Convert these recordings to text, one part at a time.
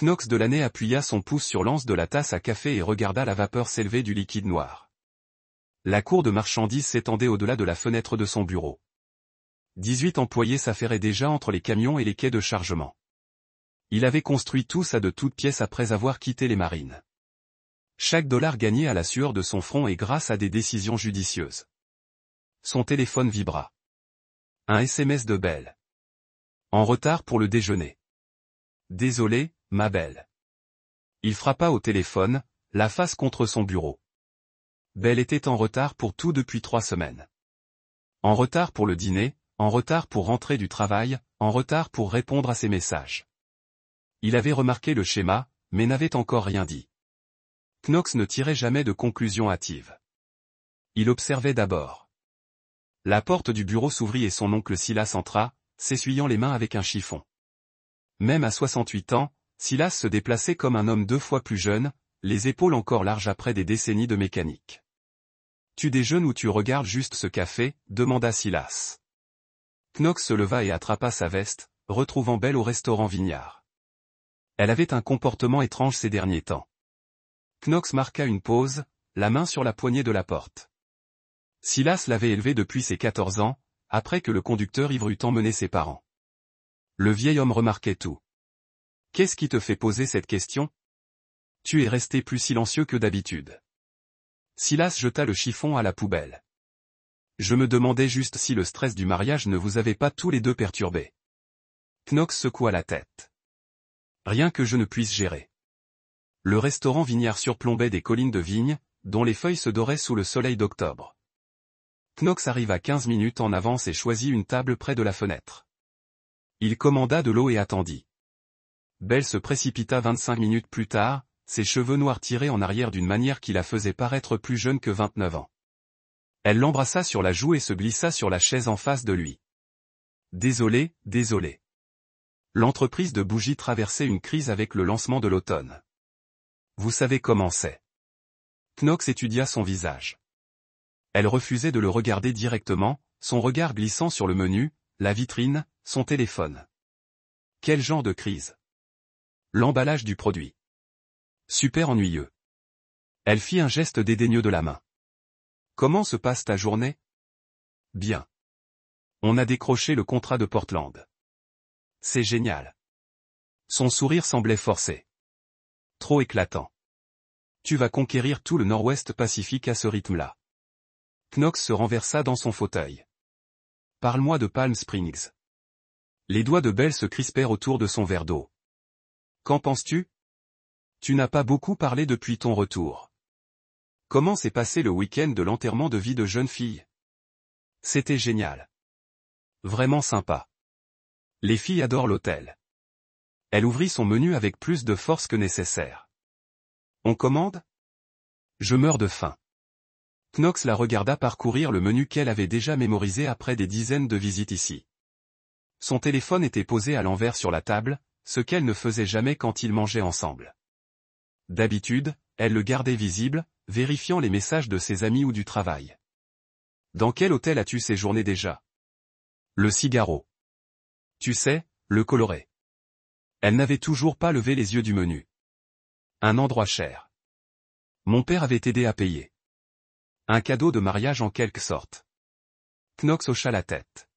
Knox Delaney appuya son pouce sur l'anse de la tasse à café et regarda la vapeur s'élever du liquide noir. La cour de marchandises s'étendait au-delà de la fenêtre de son bureau. 18 employés s'affairaient déjà entre les camions et les quais de chargement. Il avait construit tout ça de toutes pièces après avoir quitté les marines. Chaque dollar gagné à la sueur de son front et grâce à des décisions judicieuses. Son téléphone vibra. Un SMS de Belle. En retard pour le déjeuner. Désolé, ma belle. Il frappa au téléphone, la face contre son bureau. Belle était en retard pour tout depuis 3 semaines. En retard pour le dîner, en retard pour rentrer du travail, en retard pour répondre à ses messages. Il avait remarqué le schéma, mais n'avait encore rien dit. Knox ne tirait jamais de conclusion hâtive. Il observait d'abord. La porte du bureau s'ouvrit et son oncle Silas entra, s'essuyant les mains avec un chiffon. Même à 68 ans, Silas se déplaçait comme un homme 2 fois plus jeune, les épaules encore larges après des décennies de mécanique. « Tu déjeunes ou tu regardes juste ce café ?» demanda Silas. Knox se leva et attrapa sa veste, retrouvant Belle au restaurant Vignard. Elle avait un comportement étrange ces derniers temps. Knox marqua une pause, la main sur la poignée de la porte. Silas l'avait élevée depuis ses 14 ans, après que le conducteur ivre eut emmené ses parents. Le vieil homme remarquait tout. « Qu'est-ce qui te fait poser cette question ? Tu es resté plus silencieux que d'habitude. » Silas jeta le chiffon à la poubelle. « Je me demandais juste si le stress du mariage ne vous avait pas tous les deux perturbés. » Knox secoua la tête. « Rien que je ne puisse gérer. » Le restaurant Vignard surplombait des collines de vignes, dont les feuilles se doraient sous le soleil d'octobre. Knox arriva 15 minutes en avance et choisit une table près de la fenêtre. Il commanda de l'eau et attendit. Belle se précipita 25 minutes plus tard, ses cheveux noirs tirés en arrière d'une manière qui la faisait paraître plus jeune que 29 ans. Elle l'embrassa sur la joue et se glissa sur la chaise en face de lui. « Désolé, désolé. » L'entreprise de bougies traversait une crise avec le lancement de l'automne. Vous savez comment c'est. Knox étudia son visage. Elle refusait de le regarder directement, son regard glissant sur le menu, la vitrine, son téléphone. Quel genre de crise? L'emballage du produit. Super ennuyeux. Elle fit un geste dédaigneux de la main. Comment se passe ta journée? Bien. On a décroché le contrat de Portland. C'est génial. Son sourire semblait forcé. Trop éclatant. Tu vas conquérir tout le Nord-Ouest Pacifique à ce rythme-là. Knox se renversa dans son fauteuil. Parle-moi de Palm Springs. Les doigts de Belle se crispèrent autour de son verre d'eau. Qu'en penses-tu? Tu n'as pas beaucoup parlé depuis ton retour. Comment s'est passé le week-end de l'enterrement de vie de jeune fille? C'était génial. Vraiment sympa. Les filles adorent l'hôtel. Elle ouvrit son menu avec plus de force que nécessaire. On commande? Je meurs de faim. Knox la regarda parcourir le menu qu'elle avait déjà mémorisé après des dizaines de visites ici. Son téléphone était posé à l'envers sur la table, ce qu'elle ne faisait jamais quand ils mangeaient ensemble. D'habitude, elle le gardait visible, vérifiant les messages de ses amis ou du travail. Dans quel hôtel as-tu séjourné déjà? Le Cigaro. Tu sais, le coloré. Elle n'avait toujours pas levé les yeux du menu. Un endroit cher. Mon père avait aidé à payer. Un cadeau de mariage en quelque sorte. Knox hocha la tête.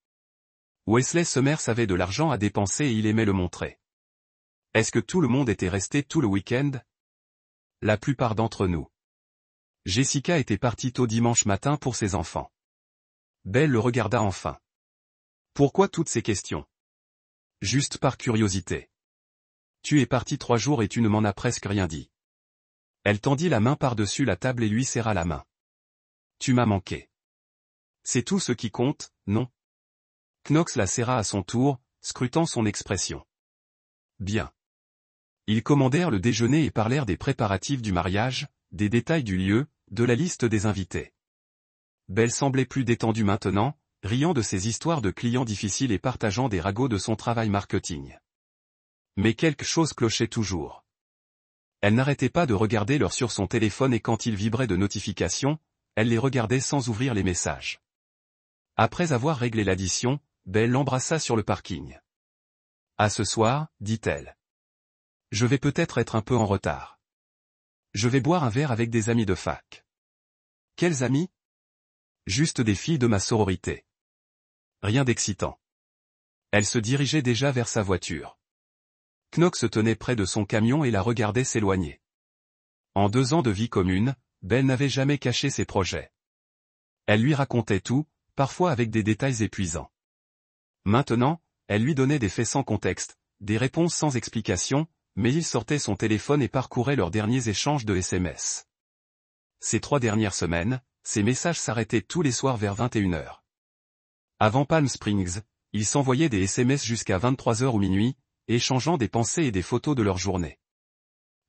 Wesley Summers avait de l'argent à dépenser et il aimait le montrer. Est-ce que tout le monde était resté tout le week-end? La plupart d'entre nous. Jessica était partie tôt dimanche matin pour ses enfants. Belle le regarda enfin. Pourquoi toutes ces questions? Juste par curiosité. Tu es parti 3 jours et tu ne m'en as presque rien dit. Elle tendit la main par-dessus la table et lui serra la main. Tu m'as manqué. C'est tout ce qui compte, non? Knox la serra à son tour, scrutant son expression. Bien. Ils commandèrent le déjeuner et parlèrent des préparatifs du mariage, des détails du lieu, de la liste des invités. Belle semblait plus détendue maintenant, riant de ses histoires de clients difficiles et partageant des ragots de son travail marketing. Mais quelque chose clochait toujours. Elle n'arrêtait pas de regarder l'heure sur son téléphone et quand il vibrait de notifications, elle les regardait sans ouvrir les messages. Après avoir réglé l'addition, Belle l'embrassa sur le parking. À ce soir, dit-elle. Je vais peut-être être un peu en retard. Je vais boire un verre avec des amis de fac. Quels amis? Juste des filles de ma sororité. Rien d'excitant. Elle se dirigeait déjà vers sa voiture. Knox se tenait près de son camion et la regardait s'éloigner. En 2 ans de vie commune, Belle n'avait jamais caché ses projets. Elle lui racontait tout, parfois avec des détails épuisants. Maintenant, elle lui donnait des faits sans contexte, des réponses sans explication, mais il sortait son téléphone et parcourait leurs derniers échanges de SMS. Ces 3 dernières semaines, ses messages s'arrêtaient tous les soirs vers 21h. Avant Palm Springs, ils s'envoyaient des SMS jusqu'à 23h ou minuit, échangeant des pensées et des photos de leur journée.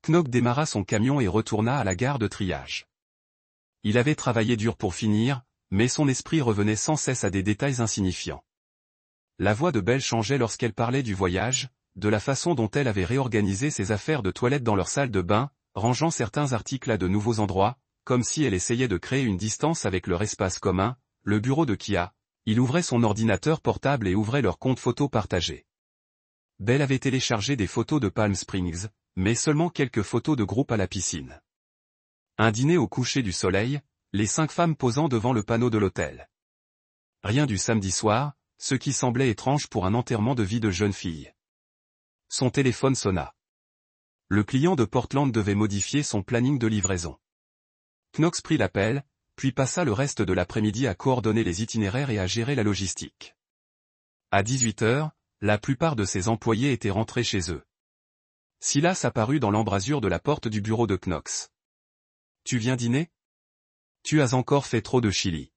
Knox démarra son camion et retourna à la gare de triage. Il avait travaillé dur pour finir, mais son esprit revenait sans cesse à des détails insignifiants. La voix de Belle changeait lorsqu'elle parlait du voyage, de la façon dont elle avait réorganisé ses affaires de toilette dans leur salle de bain, rangeant certains articles à de nouveaux endroits, comme si elle essayait de créer une distance avec leur espace commun, le bureau de Kia. Il ouvrait son ordinateur portable et ouvrait leur compte photo partagé. Belle avait téléchargé des photos de Palm Springs, mais seulement quelques photos de groupe à la piscine. Un dîner au coucher du soleil, les 5 femmes posant devant le panneau de l'hôtel. Rien du samedi soir, ce qui semblait étrange pour un enterrement de vie de jeune fille. Son téléphone sonna. Le client de Portland devait modifier son planning de livraison. Knox prit l'appel, puis passa le reste de l'après-midi à coordonner les itinéraires et à gérer la logistique. À 18h, la plupart de ses employés étaient rentrés chez eux. Silas apparut dans l'embrasure de la porte du bureau de Knox. « Tu viens dîner? Tu as encore fait trop de chili. »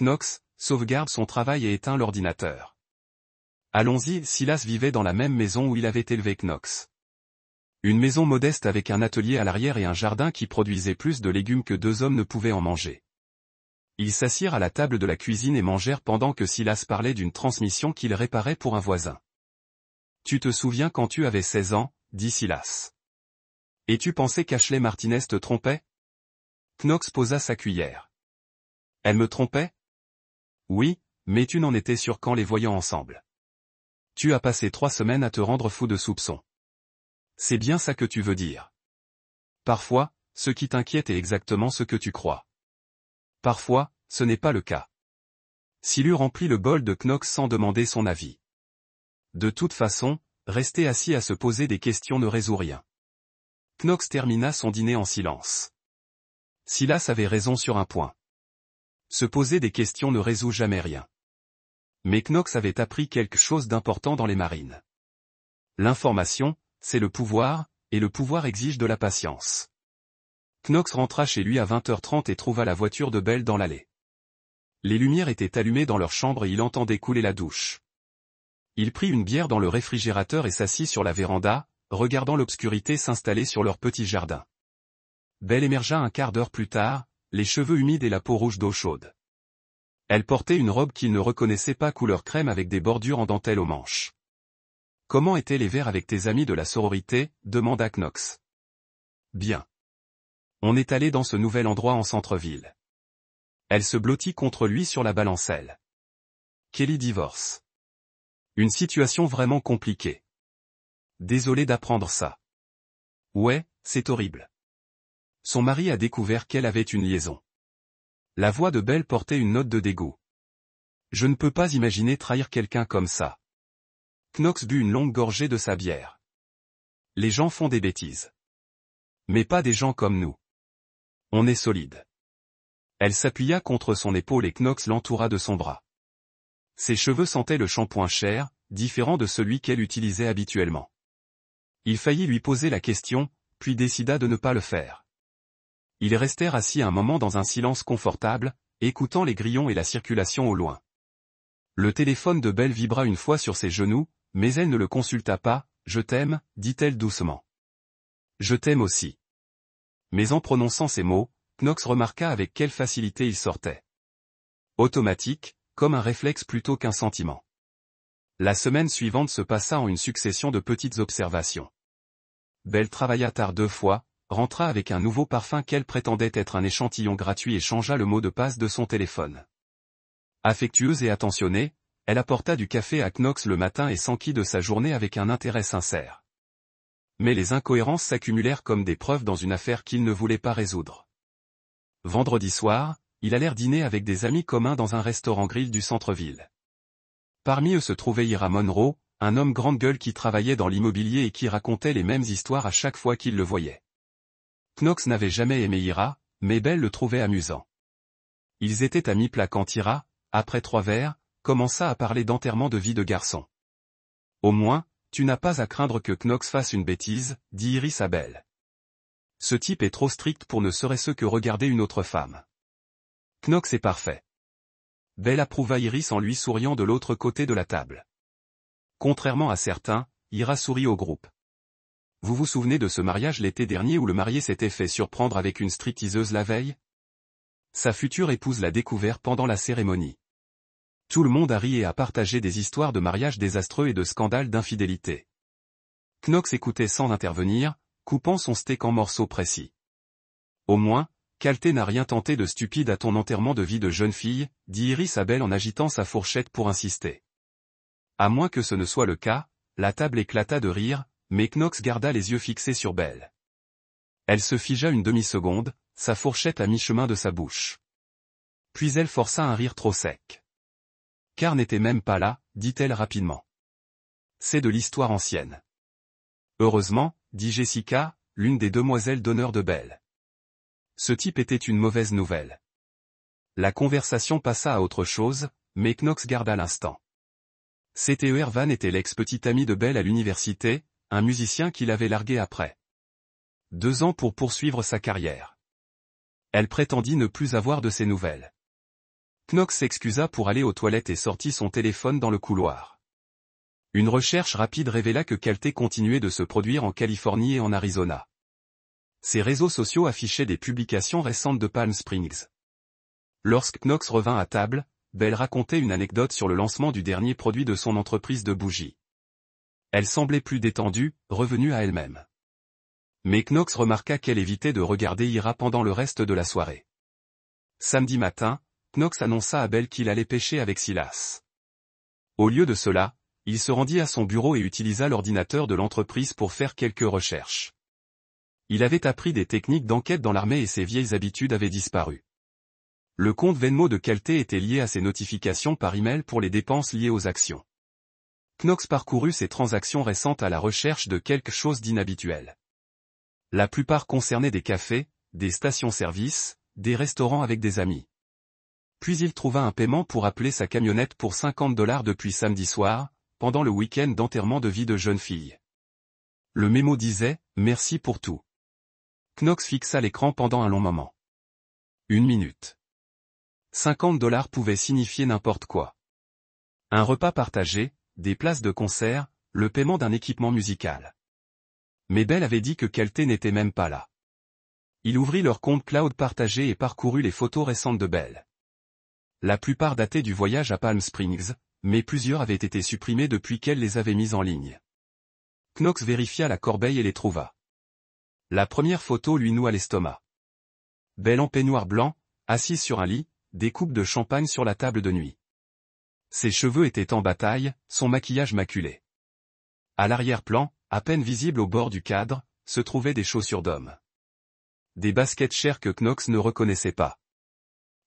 Knox sauvegarde son travail et éteint l'ordinateur. Allons-y, Silas vivait dans la même maison où il avait élevé Knox. Une maison modeste avec un atelier à l'arrière et un jardin qui produisait plus de légumes que 2 hommes ne pouvaient en manger. Ils s'assirent à la table de la cuisine et mangèrent pendant que Silas parlait d'une transmission qu'il réparait pour un voisin. « Tu te souviens quand tu avais 16 ans, dit Silas. Et tu pensais qu'Ashley Martinez te trompait? Knox posa sa cuillère. Elle me trompait? Oui, mais tu n'en étais sûr qu'en les voyant ensemble. Tu as passé 3 semaines à te rendre fou de soupçons. C'est bien ça que tu veux dire. Parfois, ce qui t'inquiète est exactement ce que tu crois. Parfois, ce n'est pas le cas. Silu remplit le bol de Knox sans demander son avis. De toute façon, rester assis à se poser des questions ne résout rien. Knox termina son dîner en silence. Silas avait raison sur un point. Se poser des questions ne résout jamais rien. Mais Knox avait appris quelque chose d'important dans les marines. L'information, c'est le pouvoir, et le pouvoir exige de la patience. Knox rentra chez lui à 20h30 et trouva la voiture de Belle dans l'allée. Les lumières étaient allumées dans leur chambre et il entendait couler la douche. Il prit une bière dans le réfrigérateur et s'assit sur la véranda, regardant l'obscurité s'installer sur leur petit jardin. Belle émergea un quart d'heure plus tard, les cheveux humides et la peau rouge d'eau chaude. Elle portait une robe qu'il ne reconnaissait pas couleur crème avec des bordures en dentelle aux manches. « Comment étaient les verres avec tes amis de la sororité ?» demanda Knox. « Bien. On est allé dans ce nouvel endroit en centre-ville. » Elle se blottit contre lui sur la balancelle. Kelly divorce. Une situation vraiment compliquée. Désolé d'apprendre ça. Ouais, c'est horrible. Son mari a découvert qu'elle avait une liaison. La voix de Belle portait une note de dégoût. Je ne peux pas imaginer trahir quelqu'un comme ça. Knox but une longue gorgée de sa bière. Les gens font des bêtises. Mais pas des gens comme nous. On est solide. Elle s'appuya contre son épaule et Knox l'entoura de son bras. Ses cheveux sentaient le shampoing cher, différent de celui qu'elle utilisait habituellement. Il faillit lui poser la question, puis décida de ne pas le faire. Ils restèrent assis un moment dans un silence confortable, écoutant les grillons et la circulation au loin. Le téléphone de Belle vibra une fois sur ses genoux, mais elle ne le consulta pas. « Je t'aime », dit-elle doucement. « Je t'aime aussi. » Mais en prononçant ces mots, Knox remarqua avec quelle facilité ils sortaient. Automatique, comme un réflexe plutôt qu'un sentiment. La semaine suivante se passa en une succession de petites observations. Belle travailla tard 2 fois, rentra avec un nouveau parfum qu'elle prétendait être un échantillon gratuit et changea le mot de passe de son téléphone. Affectueuse et attentionnée, elle apporta du café à Knox le matin et s'enquit de sa journée avec un intérêt sincère. Mais les incohérences s'accumulèrent comme des preuves dans une affaire qu'il ne voulait pas résoudre. Vendredi soir, il allèrent dîner avec des amis communs dans un restaurant grill du centre-ville. Parmi eux se trouvait Ira Monroe, un homme grande gueule qui travaillait dans l'immobilier et qui racontait les mêmes histoires à chaque fois qu'il le voyait. Knox n'avait jamais aimé Ira, mais Belle le trouvait amusant. Ils étaient à mi-plat quand Ira, après 3 verres, commença à parler d'enterrement de vie de garçon. « Au moins, tu n'as pas à craindre que Knox fasse une bêtise, dit Iris à Belle. Ce type est trop strict pour ne serait-ce que regarder une autre femme. Knox est parfait. Belle approuva Iris en lui souriant de l'autre côté de la table. Contrairement à certains, Ira sourit au groupe. Vous vous souvenez de ce mariage l'été dernier où le marié s'était fait surprendre avec une stripteaseuse la veille? Sa future épouse l'a découvert pendant la cérémonie. Tout le monde a ri et a partagé des histoires de mariages désastreux et de scandales d'infidélité. Knox écoutait sans intervenir, coupant son steak en morceaux précis. Au moins, Calté n'a rien tenté de stupide à ton enterrement de vie de jeune fille, dit Iris à Belle en agitant sa fourchette pour insister. À moins que ce ne soit le cas, la table éclata de rire, mais Knox garda les yeux fixés sur Belle. Elle se figea une demi-seconde, sa fourchette à mi-chemin de sa bouche. Puis elle força un rire trop sec. Car n'était même pas là, dit-elle rapidement. C'est de l'histoire ancienne. Heureusement, dit Jessica, l'une des demoiselles d'honneur de Belle. Ce type était une mauvaise nouvelle. La conversation passa à autre chose, mais Knox garda l'instant. C'était Ervan était l'ex-petit ami de Belle à l'université, un musicien qui l'avait largué après 2 ans pour poursuivre sa carrière. Elle prétendit ne plus avoir de ses nouvelles. Knox s'excusa pour aller aux toilettes et sortit son téléphone dans le couloir. Une recherche rapide révéla que Calté continuait de se produire en Californie et en Arizona. Ses réseaux sociaux affichaient des publications récentes de Palm Springs. Lorsque Knox revint à table, Belle racontait une anecdote sur le lancement du dernier produit de son entreprise de bougies. Elle semblait plus détendue, revenue à elle-même. Mais Knox remarqua qu'elle évitait de regarder Ira pendant le reste de la soirée. Samedi matin, Knox annonça à Belle qu'il allait pêcher avec Silas. Au lieu de cela, il se rendit à son bureau et utilisa l'ordinateur de l'entreprise pour faire quelques recherches. Il avait appris des techniques d'enquête dans l'armée et ses vieilles habitudes avaient disparu. Le compte Venmo de Calté était lié à ses notifications par email pour les dépenses liées aux actions. Knox parcourut ses transactions récentes à la recherche de quelque chose d'inhabituel. La plupart concernaient des cafés, des stations-service, des restaurants avec des amis. Puis il trouva un paiement pour appeler sa camionnette pour $50 depuis samedi soir, pendant le week-end d'enterrement de vie de jeune fille. Le mémo disait « Merci pour tout ». Knox fixa l'écran pendant un long moment. 1 minute. $50 pouvaient signifier n'importe quoi. Un repas partagé, des places de concert, le paiement d'un équipement musical. Mais Belle avait dit que Calté n'était même pas là. Il ouvrit leur compte cloud partagé et parcourut les photos récentes de Belle. La plupart dataient du voyage à Palm Springs, mais plusieurs avaient été supprimées depuis qu'elle les avait mises en ligne. Knox vérifia la corbeille et les trouva. La première photo lui noua l'estomac. Belle en peignoir blanc, assise sur un lit, des coupes de champagne sur la table de nuit. Ses cheveux étaient en bataille, son maquillage maculé. À l'arrière-plan, à peine visible au bord du cadre, se trouvaient des chaussures d'homme. Des baskets chères que Knox ne reconnaissait pas.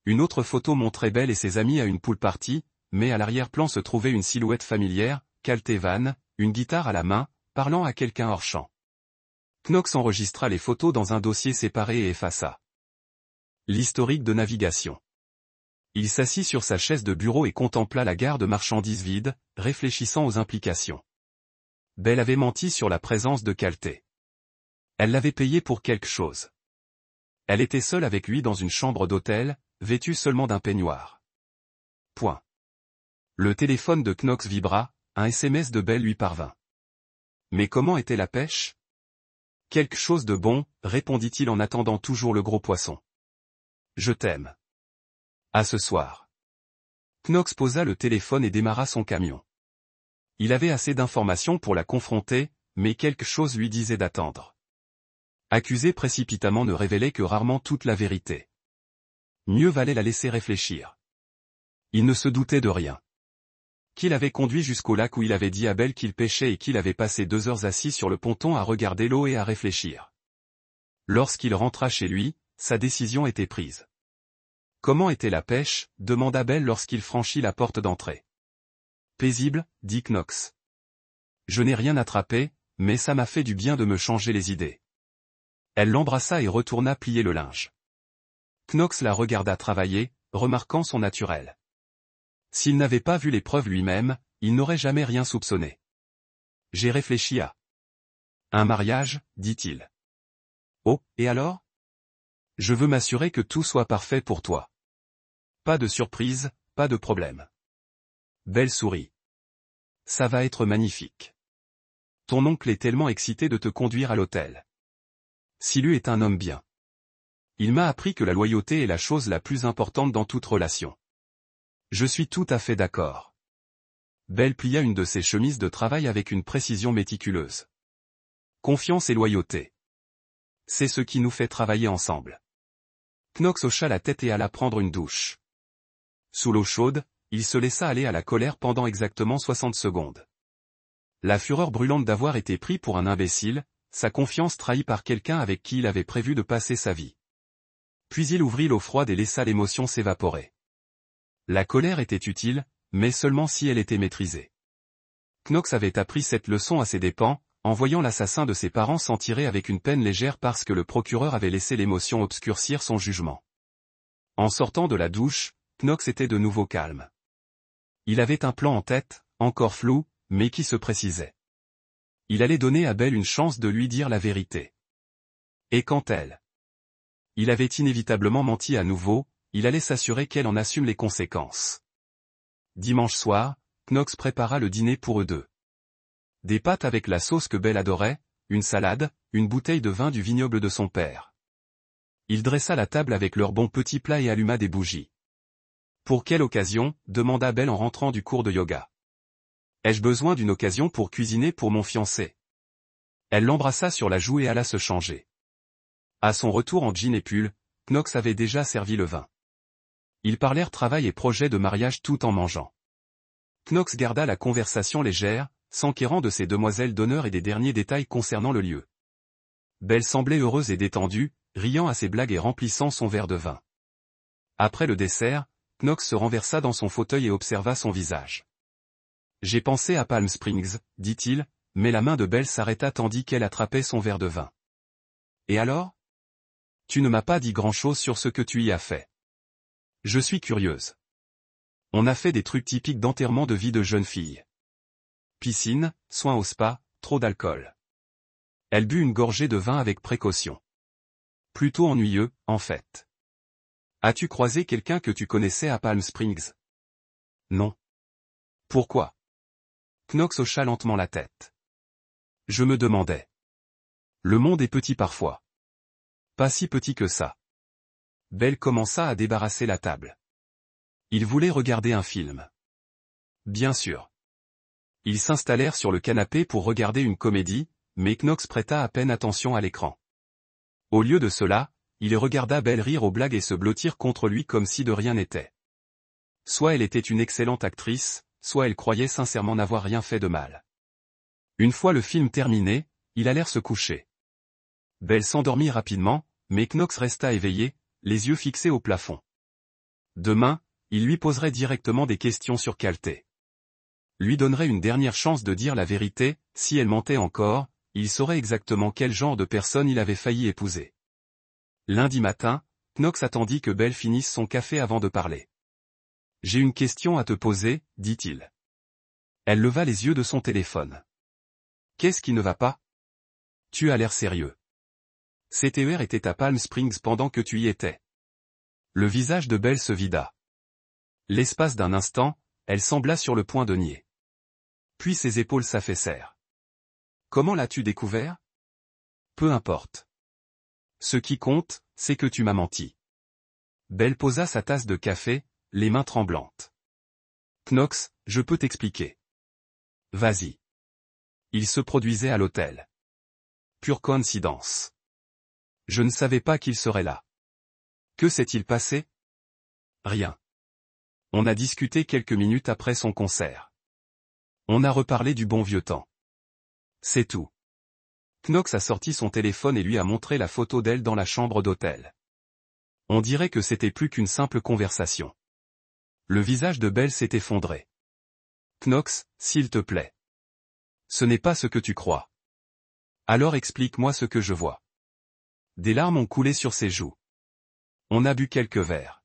Une autre photo montrait Belle et ses amis à une pool party, mais à l'arrière-plan se trouvait une silhouette familière, Calté Van, une guitare à la main, parlant à quelqu'un hors champ. Knox enregistra les photos dans un dossier séparé et effaça l'historique de navigation. Il s'assit sur sa chaise de bureau et contempla la gare de marchandises vide, réfléchissant aux implications. Belle avait menti sur la présence de Calté. Elle l'avait payé pour quelque chose. Elle était seule avec lui dans une chambre d'hôtel, vêtue seulement d'un peignoir. Point. Le téléphone de Knox vibra, un SMS de Belle lui parvint. Mais comment était la pêche? Quelque chose de bon, répondit-il en attendant toujours le gros poisson. Je t'aime. À ce soir. Knox posa le téléphone et démarra son camion. Il avait assez d'informations pour la confronter, mais quelque chose lui disait d'attendre. Accuser précipitamment ne révélait que rarement toute la vérité. Mieux valait la laisser réfléchir. Il ne se doutait de rien. Qu'il avait conduit jusqu'au lac où il avait dit à Belle qu'il pêchait et qu'il avait passé 2 heures assis sur le ponton à regarder l'eau et à réfléchir. Lorsqu'il rentra chez lui, sa décision était prise. Comment était la pêche, demanda Belle lorsqu'il franchit la porte d'entrée. Paisible, dit Knox. Je n'ai rien attrapé, mais ça m'a fait du bien de me changer les idées. Elle l'embrassa et retourna plier le linge. Knox la regarda travailler, remarquant son naturel. S'il n'avait pas vu les preuves lui-même, il n'aurait jamais rien soupçonné. J'ai réfléchi à un mariage, dit-il. Oh, et alors? Je veux m'assurer que tout soit parfait pour toi. Pas de surprise, pas de problème. Belle sourit. Ça va être magnifique. Ton oncle est tellement excité de te conduire à l'hôtel. Silu est un homme bien. Il m'a appris que la loyauté est la chose la plus importante dans toute relation. Je suis tout à fait d'accord. Belle plia une de ses chemises de travail avec une précision méticuleuse. Confiance et loyauté. C'est ce qui nous fait travailler ensemble. Knox hocha la tête et alla prendre une douche. Sous l'eau chaude, il se laissa aller à la colère pendant exactement 60 secondes. La fureur brûlante d'avoir été pris pour un imbécile, sa confiance trahie par quelqu'un avec qui il avait prévu de passer sa vie. Puis il ouvrit l'eau froide et laissa l'émotion s'évaporer. La colère était utile, mais seulement si elle était maîtrisée. Knox avait appris cette leçon à ses dépens, en voyant l'assassin de ses parents s'en tirer avec une peine légère parce que le procureur avait laissé l'émotion obscurcir son jugement. En sortant de la douche, Knox était de nouveau calme. Il avait un plan en tête, encore flou, mais qui se précisait. Il allait donner à Belle une chance de lui dire la vérité. Et quand elle? Il avait inévitablement menti à nouveau, il allait s'assurer qu'elle en assume les conséquences. Dimanche soir, Knox prépara le dîner pour eux deux. Des pâtes avec la sauce que Belle adorait, une salade, une bouteille de vin du vignoble de son père. Il dressa la table avec leurs bons petits plats et alluma des bougies. Pour quelle occasion? Demanda Belle en rentrant du cours de yoga. Ai-je besoin d'une occasion pour cuisiner pour mon fiancé? Elle l'embrassa sur la joue et alla se changer. À son retour en jean et pull, Knox avait déjà servi le vin. Ils parlèrent travail et projet de mariage tout en mangeant. Knox garda la conversation légère, s'enquérant de ses demoiselles d'honneur et des derniers détails concernant le lieu. Belle semblait heureuse et détendue, riant à ses blagues et remplissant son verre de vin. Après le dessert, Knox se renversa dans son fauteuil et observa son visage. J'ai pensé à Palm Springs, dit-il, mais la main de Belle s'arrêta tandis qu'elle attrapait son verre de vin. Et alors? Tu ne m'as pas dit grand-chose sur ce que tu y as fait. Je suis curieuse. On a fait des trucs typiques d'enterrement de vie de jeune fille. Piscine, soins au spa, trop d'alcool. Elle but une gorgée de vin avec précaution. Plutôt ennuyeux, en fait. As-tu croisé quelqu'un que tu connaissais à Palm Springs? Non. Pourquoi? Knox hocha lentement la tête. Je me demandais. Le monde est petit parfois. Pas si petit que ça. Belle commença à débarrasser la table. Ils voulaient regarder un film. Bien sûr. Ils s'installèrent sur le canapé pour regarder une comédie, mais Knox prêta à peine attention à l'écran. Au lieu de cela, il regarda Belle rire aux blagues et se blottir contre lui comme si de rien n'était. Soit elle était une excellente actrice, soit elle croyait sincèrement n'avoir rien fait de mal. Une fois le film terminé, ils allèrent se coucher. Belle s'endormit rapidement, mais Knox resta éveillé, les yeux fixés au plafond. Demain, il lui poserait directement des questions sur Calté. Lui donnerait une dernière chance de dire la vérité, si elle mentait encore, il saurait exactement quel genre de personne il avait failli épouser. Lundi matin, Knox attendit que Belle finisse son café avant de parler. « J'ai une question à te poser, dit-il. Elle leva les yeux de son téléphone. « Qu'est-ce qui ne va pas? Tu as l'air sérieux. CTER était à Palm Springs pendant que tu y étais. » Le visage de Belle se vida. L'espace d'un instant, elle sembla sur le point de nier. Puis ses épaules s'affaissèrent. « Comment l'as-tu découvert? » Peu importe. Ce qui compte, c'est que tu m'as menti. Belle posa sa tasse de café, les mains tremblantes. Knox, je peux t'expliquer. Vas-y. Il se produisait à l'hôtel. Pure coïncidence. Je ne savais pas qu'il serait là. Que s'est-il passé? Rien. On a discuté quelques minutes après son concert. On a reparlé du bon vieux temps. C'est tout. Knox a sorti son téléphone et lui a montré la photo d'elle dans la chambre d'hôtel. On dirait que c'était plus qu'une simple conversation. Le visage de Belle s'est effondré. Knox, s'il te plaît. Ce n'est pas ce que tu crois. Alors explique-moi ce que je vois. Des larmes ont coulé sur ses joues. On a bu quelques verres.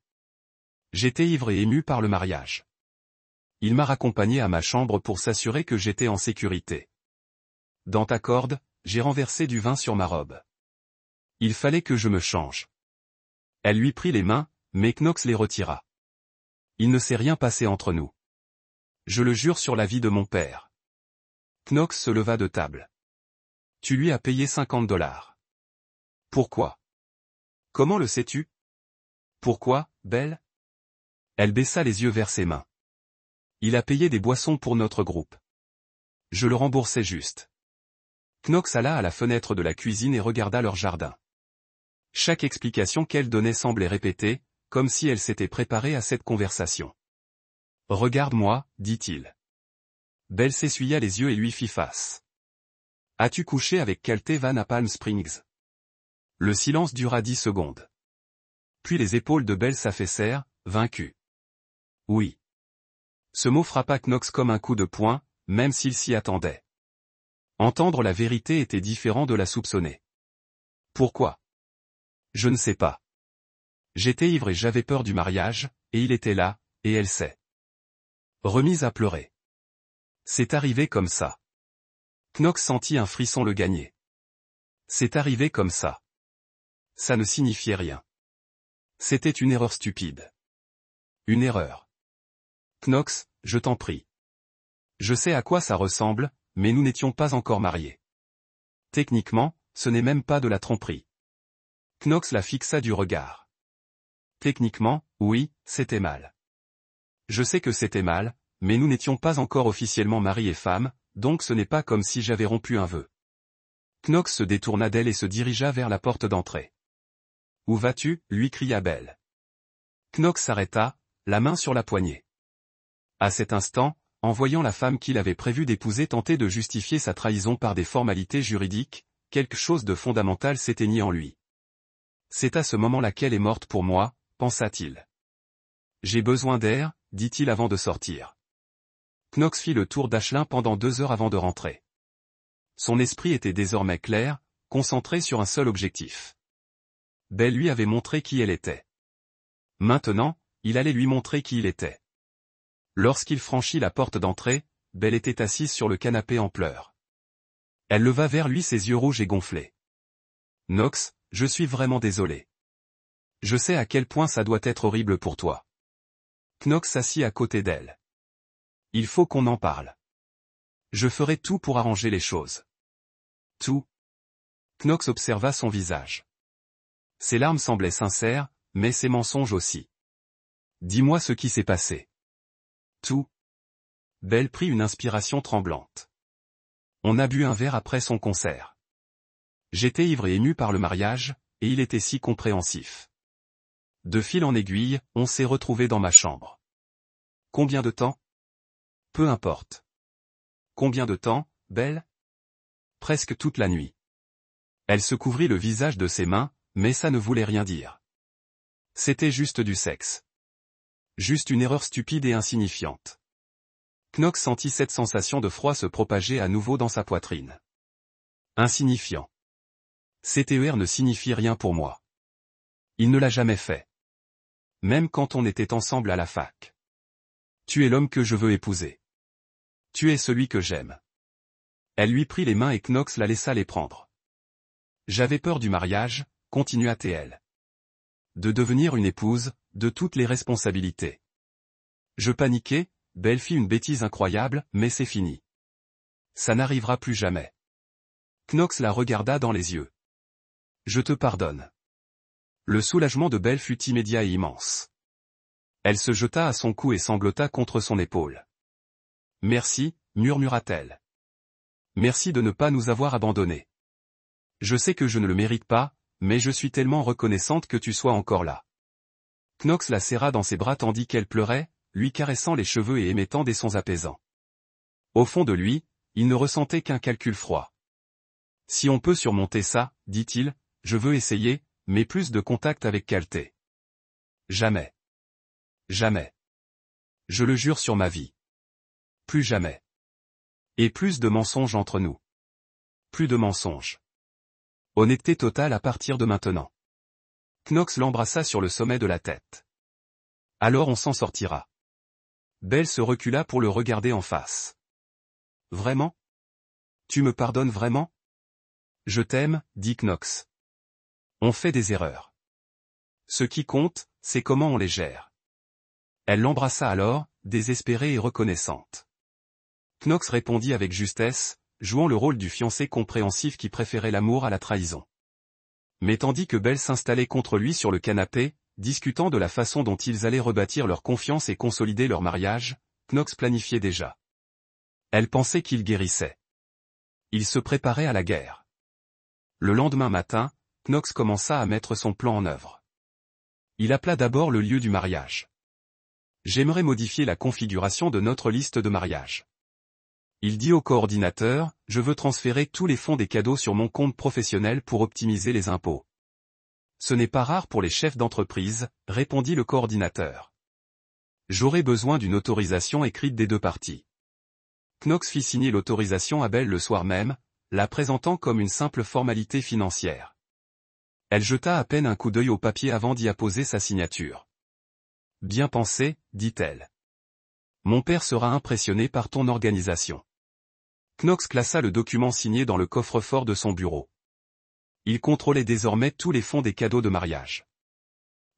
J'étais ivre et ému par le mariage. Il m'a raccompagné à ma chambre pour s'assurer que j'étais en sécurité. Dans ta corde, j'ai renversé du vin sur ma robe. Il fallait que je me change. Elle lui prit les mains, mais Knox les retira. Il ne s'est rien passé entre nous. Je le jure sur la vie de mon père. Knox se leva de table. Tu lui as payé $50. Pourquoi? Comment le sais-tu? Pourquoi, Belle? Elle baissa les yeux vers ses mains. Il a payé des boissons pour notre groupe. Je le remboursais juste. Knox alla à la fenêtre de la cuisine et regarda leur jardin. Chaque explication qu'elle donnait semblait répétée, comme si elle s'était préparée à cette conversation. « Regarde-moi, dit-il. » Belle s'essuya les yeux et lui fit face. « As-tu couché avec Calte Van à Palm Springs ?» Le silence dura 10 secondes. Puis les épaules de Belle s'affaissèrent, vaincue. « Oui. » Ce mot frappa Knox comme un coup de poing, même s'il s'y attendait. Entendre la vérité était différent de la soupçonner. Pourquoi? Je ne sais pas. J'étais ivre et j'avais peur du mariage, et il était là, et elle s'est remise à pleurer. C'est arrivé comme ça. Knox sentit un frisson le gagner. C'est arrivé comme ça. Ça ne signifiait rien. C'était une erreur stupide. Une erreur. Knox, je t'en prie. Je sais à quoi ça ressemble, mais nous n'étions pas encore mariés. Techniquement, ce n'est même pas de la tromperie. Knox la fixa du regard. Techniquement, oui, c'était mal. Je sais que c'était mal, mais nous n'étions pas encore officiellement mari et femme, donc ce n'est pas comme si j'avais rompu un vœu. Knox se détourna d'elle et se dirigea vers la porte d'entrée. « Où vas-tu » lui cria Belle. Knox s'arrêta, la main sur la poignée. À cet instant, en voyant la femme qu'il avait prévu d'épouser tenter de justifier sa trahison par des formalités juridiques, quelque chose de fondamental s'éteignit en lui. C'est à ce moment-là qu'elle est morte pour moi, pensa-t-il. J'ai besoin d'air, dit-il avant de sortir. Knox fit le tour d'Ashlyn pendant 2 heures avant de rentrer. Son esprit était désormais clair, concentré sur un seul objectif. Belle lui avait montré qui elle était. Maintenant, il allait lui montrer qui il était. Lorsqu'il franchit la porte d'entrée, Belle était assise sur le canapé en pleurs. Elle leva vers lui ses yeux rouges et gonflés. « Knox, je suis vraiment désolé. Je sais à quel point ça doit être horrible pour toi. » Knox s'assit à côté d'elle. « Il faut qu'on en parle. Je ferai tout pour arranger les choses. » Tout. Knox observa son visage. Ses larmes semblaient sincères, mais ses mensonges aussi. « Dis-moi ce qui s'est passé. » Tout. Belle prit une inspiration tremblante. On a bu un verre après son concert. J'étais ivre et ému par le mariage, et il était si compréhensif. De fil en aiguille, on s'est retrouvés dans ma chambre. Combien de temps? Peu importe. Combien de temps, Belle? Presque toute la nuit. Elle se couvrit le visage de ses mains, mais ça ne voulait rien dire. C'était juste du sexe. Juste une erreur stupide et insignifiante. Knox sentit cette sensation de froid se propager à nouveau dans sa poitrine. Insignifiant. CTER ne signifie rien pour moi. Il ne l'a jamais fait. Même quand on était ensemble à la fac. Tu es l'homme que je veux épouser. Tu es celui que j'aime. Elle lui prit les mains et Knox la laissa les prendre. J'avais peur du mariage, continua-t-elle. De devenir une épouse, de toutes les responsabilités. Je paniquais, Belle fit une bêtise incroyable, mais c'est fini. Ça n'arrivera plus jamais. Knox la regarda dans les yeux. Je te pardonne. Le soulagement de Belle fut immédiat et immense. Elle se jeta à son cou et sanglota contre son épaule. Merci, murmura-t-elle. Merci de ne pas nous avoir abandonnés. Je sais que je ne le mérite pas, mais je suis tellement reconnaissante que tu sois encore là. Knox la serra dans ses bras tandis qu'elle pleurait, lui caressant les cheveux et émettant des sons apaisants. Au fond de lui, il ne ressentait qu'un calcul froid. Si on peut surmonter ça, dit-il, je veux essayer, mais plus de contact avec Calté. Jamais. Jamais. Je le jure sur ma vie. Plus jamais. Et plus de mensonges entre nous. Plus de mensonges. Honnêteté totale à partir de maintenant. Knox l'embrassa sur le sommet de la tête. Alors on s'en sortira. Belle se recula pour le regarder en face. Vraiment? Tu me pardonnes vraiment? Je t'aime, dit Knox. On fait des erreurs. Ce qui compte, c'est comment on les gère. Elle l'embrassa alors, désespérée et reconnaissante. Knox répondit avec justesse, jouant le rôle du fiancé compréhensif qui préférait l'amour à la trahison. Mais tandis que Belle s'installait contre lui sur le canapé, discutant de la façon dont ils allaient rebâtir leur confiance et consolider leur mariage, Knox planifiait déjà. Elle pensait qu'il guérissait. Il se préparait à la guerre. Le lendemain matin, Knox commença à mettre son plan en œuvre. Il appela d'abord le lieu du mariage. J'aimerais modifier la configuration de notre liste de mariage. Il dit au coordinateur, je veux transférer tous les fonds des cadeaux sur mon compte professionnel pour optimiser les impôts. Ce n'est pas rare pour les chefs d'entreprise, répondit le coordinateur. J'aurai besoin d'une autorisation écrite des deux parties. Knox fit signer l'autorisation à Belle le soir même, la présentant comme une simple formalité financière. Elle jeta à peine un coup d'œil au papier avant d'y apposer sa signature. Bien pensé, dit-elle. Mon père sera impressionné par ton organisation. Knox classa le document signé dans le coffre-fort de son bureau. Il contrôlait désormais tous les fonds des cadeaux de mariage.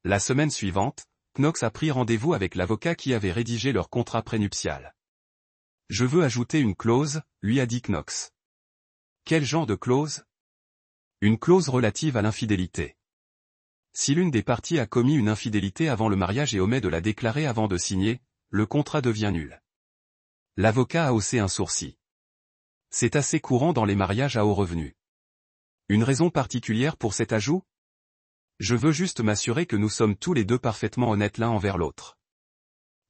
La semaine suivante, Knox a pris rendez-vous avec l'avocat qui avait rédigé leur contrat prénuptial. Je veux ajouter une clause, lui a dit Knox. Quel genre de clause? Une clause relative à l'infidélité. Si l'une des parties a commis une infidélité avant le mariage et omet de la déclarer avant de signer, le contrat devient nul. L'avocat a haussé un sourcil. C'est assez courant dans les mariages à haut revenu. Une raison particulière pour cet ajout? Je veux juste m'assurer que nous sommes tous les deux parfaitement honnêtes l'un envers l'autre.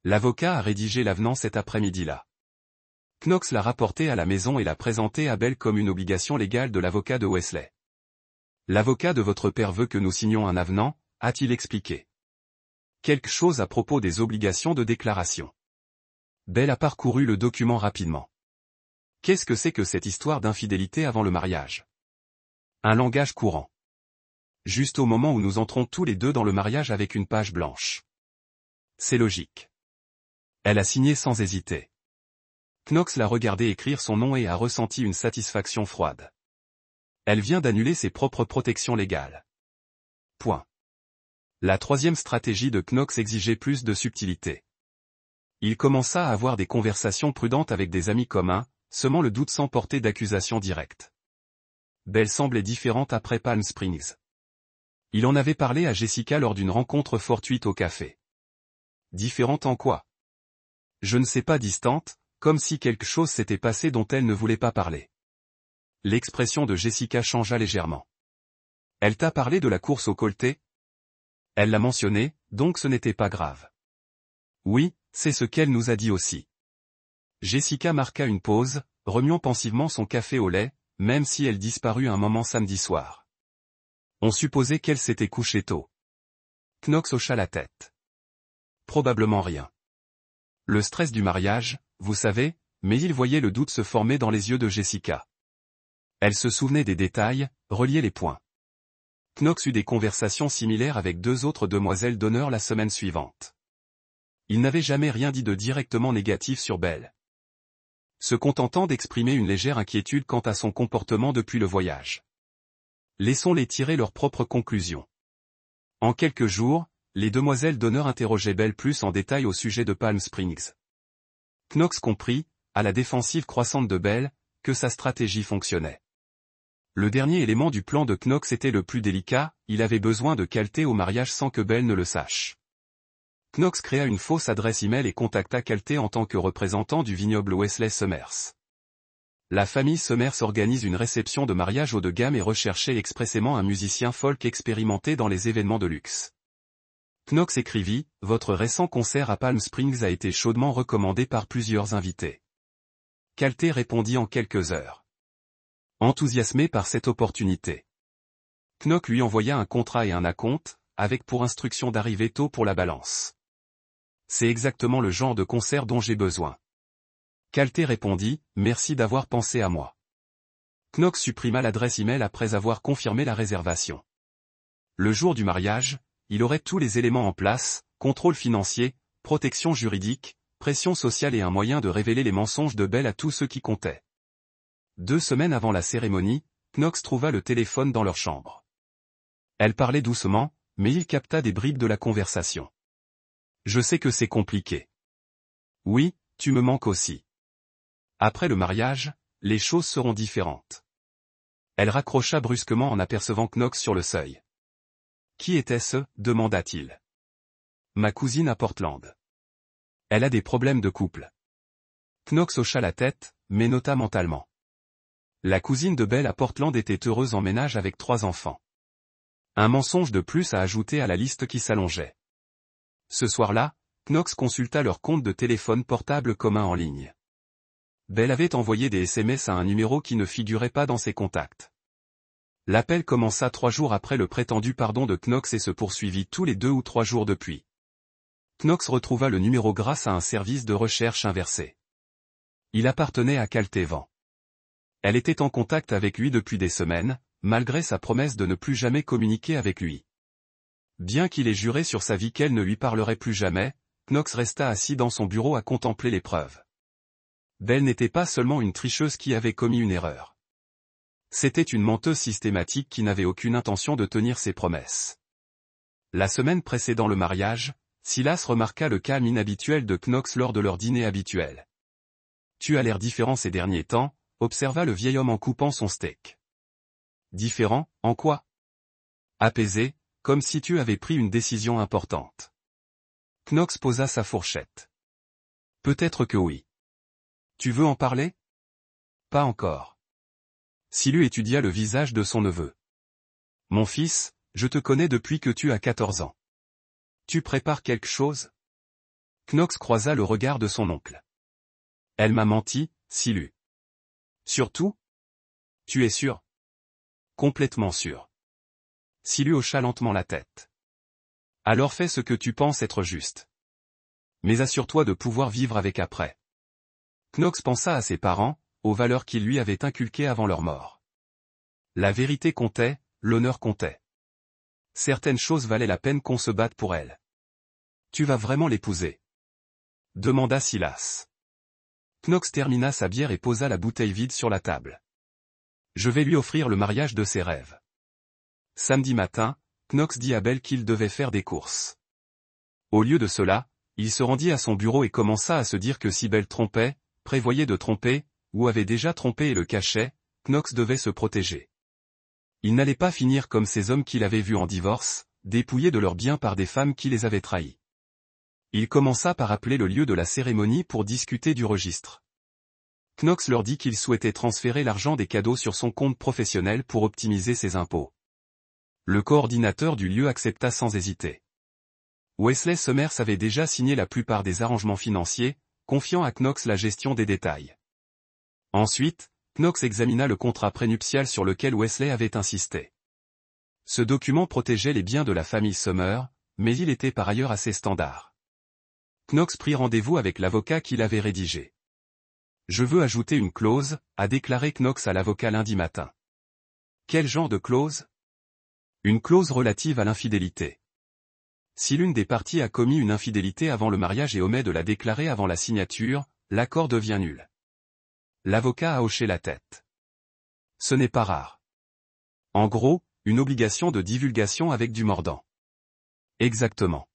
L'avocat a rédigé l'avenant cet après-midi-là. Knox l'a rapporté à la maison et l'a présenté à Belle comme une obligation légale de l'avocat de Wesley. L'avocat de votre père veut que nous signions un avenant, a-t-il expliqué. Quelque chose à propos des obligations de déclaration. Belle a parcouru le document rapidement. Qu'est-ce que c'est que cette histoire d'infidélité avant le mariage? Un langage courant. Juste au moment où nous entrons tous les deux dans le mariage avec une page blanche. C'est logique. Elle a signé sans hésiter. Knox l'a regardé écrire son nom et a ressenti une satisfaction froide. Elle vient d'annuler ses propres protections légales. Point. La troisième stratégie de Knox exigeait plus de subtilité. Il commença à avoir des conversations prudentes avec des amis communs, semant le doute sans porter d'accusation directe. Belle semblait différente après Palm Springs. Il en avait parlé à Jessica lors d'une rencontre fortuite au café. Différente en quoi? Je ne sais pas, distante, comme si quelque chose s'était passé dont elle ne voulait pas parler. L'expression de Jessica changea légèrement. Elle t'a parlé de la course au collet? Elle l'a mentionné, donc ce n'était pas grave. Oui, c'est ce qu'elle nous a dit aussi. Jessica marqua une pause, remuant pensivement son café au lait, même si elle disparut un moment samedi soir. On supposait qu'elle s'était couchée tôt. Knox hocha la tête. Probablement rien. Le stress du mariage, vous savez, mais il voyait le doute se former dans les yeux de Jessica. Elle se souvenait des détails, reliait les points. Knox eut des conversations similaires avec deux autres demoiselles d'honneur la semaine suivante. Il n'avait jamais rien dit de directement négatif sur Belle. Se contentant d'exprimer une légère inquiétude quant à son comportement depuis le voyage. Laissons-les tirer leurs propres conclusions. En quelques jours, les demoiselles d'honneur interrogeaient Belle plus en détail au sujet de Palm Springs. Knox comprit, à la défensive croissante de Belle, que sa stratégie fonctionnait. Le dernier élément du plan de Knox était le plus délicat, il avait besoin de Calté au mariage sans que Belle ne le sache. Knox créa une fausse adresse email et contacta Calté en tant que représentant du vignoble Wesley Summers. La famille Summers organise une réception de mariage haut de gamme et recherchait expressément un musicien folk expérimenté dans les événements de luxe. Knox écrivit, « Votre récent concert à Palm Springs a été chaudement recommandé par plusieurs invités. Calté répondit en quelques heures. Enthousiasmé par cette opportunité, Knox lui envoya un contrat et un acompte, avec pour instruction d'arriver tôt pour la balance. C'est exactement le genre de concert dont j'ai besoin. Calté répondit, merci d'avoir pensé à moi. Knox supprima l'adresse email après avoir confirmé la réservation. Le jour du mariage, il aurait tous les éléments en place, contrôle financier, protection juridique, pression sociale et un moyen de révéler les mensonges de Belle à tous ceux qui comptaient. 2 semaines avant la cérémonie, Knox trouva le téléphone dans leur chambre. Elle parlait doucement, mais il capta des bribes de la conversation. Je sais que c'est compliqué. Oui, tu me manques aussi. Après le mariage, les choses seront différentes. Elle raccrocha brusquement en apercevant Knox sur le seuil. Qui était-ce, demanda-t-il. Ma cousine à Portland. Elle a des problèmes de couple. Knox hocha la tête, mais nota mentalement. La cousine de Belle à Portland était heureuse en ménage avec 3 enfants. Un mensonge de plus à ajouter à la liste qui s'allongeait. Ce soir-là, Knox consulta leur compte de téléphone portable commun en ligne. Belle avait envoyé des SMS à un numéro qui ne figurait pas dans ses contacts. L'appel commença 3 jours après le prétendu pardon de Knox et se poursuivit tous les 2 ou 3 jours depuis. Knox retrouva le numéro grâce à un service de recherche inversé. Il appartenait à Caltévan. Elle était en contact avec lui depuis des semaines, malgré sa promesse de ne plus jamais communiquer avec lui. Bien qu'il ait juré sur sa vie qu'elle ne lui parlerait plus jamais, Knox resta assis dans son bureau à contempler les preuves. Belle n'était pas seulement une tricheuse qui avait commis une erreur. C'était une menteuse systématique qui n'avait aucune intention de tenir ses promesses. La semaine précédant le mariage, Silas remarqua le calme inhabituel de Knox lors de leur dîner habituel. « Tu as l'air différent ces derniers temps », observa le vieil homme en coupant son steak. « Différent, en quoi ?» Apaisé, comme si tu avais pris une décision importante. Knox posa sa fourchette. « Peut-être que oui. Tu veux en parler ? Pas encore. » Silu étudia le visage de son neveu. « Mon fils, je te connais depuis que tu as 14 ans. Tu prépares quelque chose ? » Knox croisa le regard de son oncle. « Elle m'a menti, Silu. »« Surtout ? Tu es sûr ? » ?»« Complètement sûr. » Silu hocha lentement la tête. « Alors fais ce que tu penses être juste. Mais assure-toi de pouvoir vivre avec après. » Knox pensa à ses parents, aux valeurs qu'ils lui avaient inculquées avant leur mort. La vérité comptait, l'honneur comptait. Certaines choses valaient la peine qu'on se batte pour elles. « Tu vas vraiment l'épouser ? » demanda Silas. Knox termina sa bière et posa la bouteille vide sur la table. « Je vais lui offrir le mariage de ses rêves. » Samedi matin, Knox dit à Belle qu'il devait faire des courses. Au lieu de cela, il se rendit à son bureau et commença à se dire que si Belle trompait, prévoyait de tromper, ou avait déjà trompé et le cachait, Knox devait se protéger. Il n'allait pas finir comme ces hommes qu'il avait vus en divorce, dépouillés de leurs biens par des femmes qui les avaient trahis. Il commença par appeler le lieu de la cérémonie pour discuter du registre. Knox leur dit qu'il souhaitait transférer l'argent des cadeaux sur son compte professionnel pour optimiser ses impôts. Le coordinateur du lieu accepta sans hésiter. Wesley Summers avait déjà signé la plupart des arrangements financiers, confiant à Knox la gestion des détails. Ensuite, Knox examina le contrat prénuptial sur lequel Wesley avait insisté. Ce document protégeait les biens de la famille Summers, mais il était par ailleurs assez standard. Knox prit rendez-vous avec l'avocat qui l'avait rédigé. « Je veux ajouter une clause », a déclaré Knox à l'avocat lundi matin. « Quel genre de clause ? » Une clause relative à l'infidélité. Si l'une des parties a commis une infidélité avant le mariage et omet de la déclarer avant la signature, l'accord devient nul. L'avocat a hoché la tête. Ce n'est pas rare. En gros, une obligation de divulgation avec du mordant. Exactement.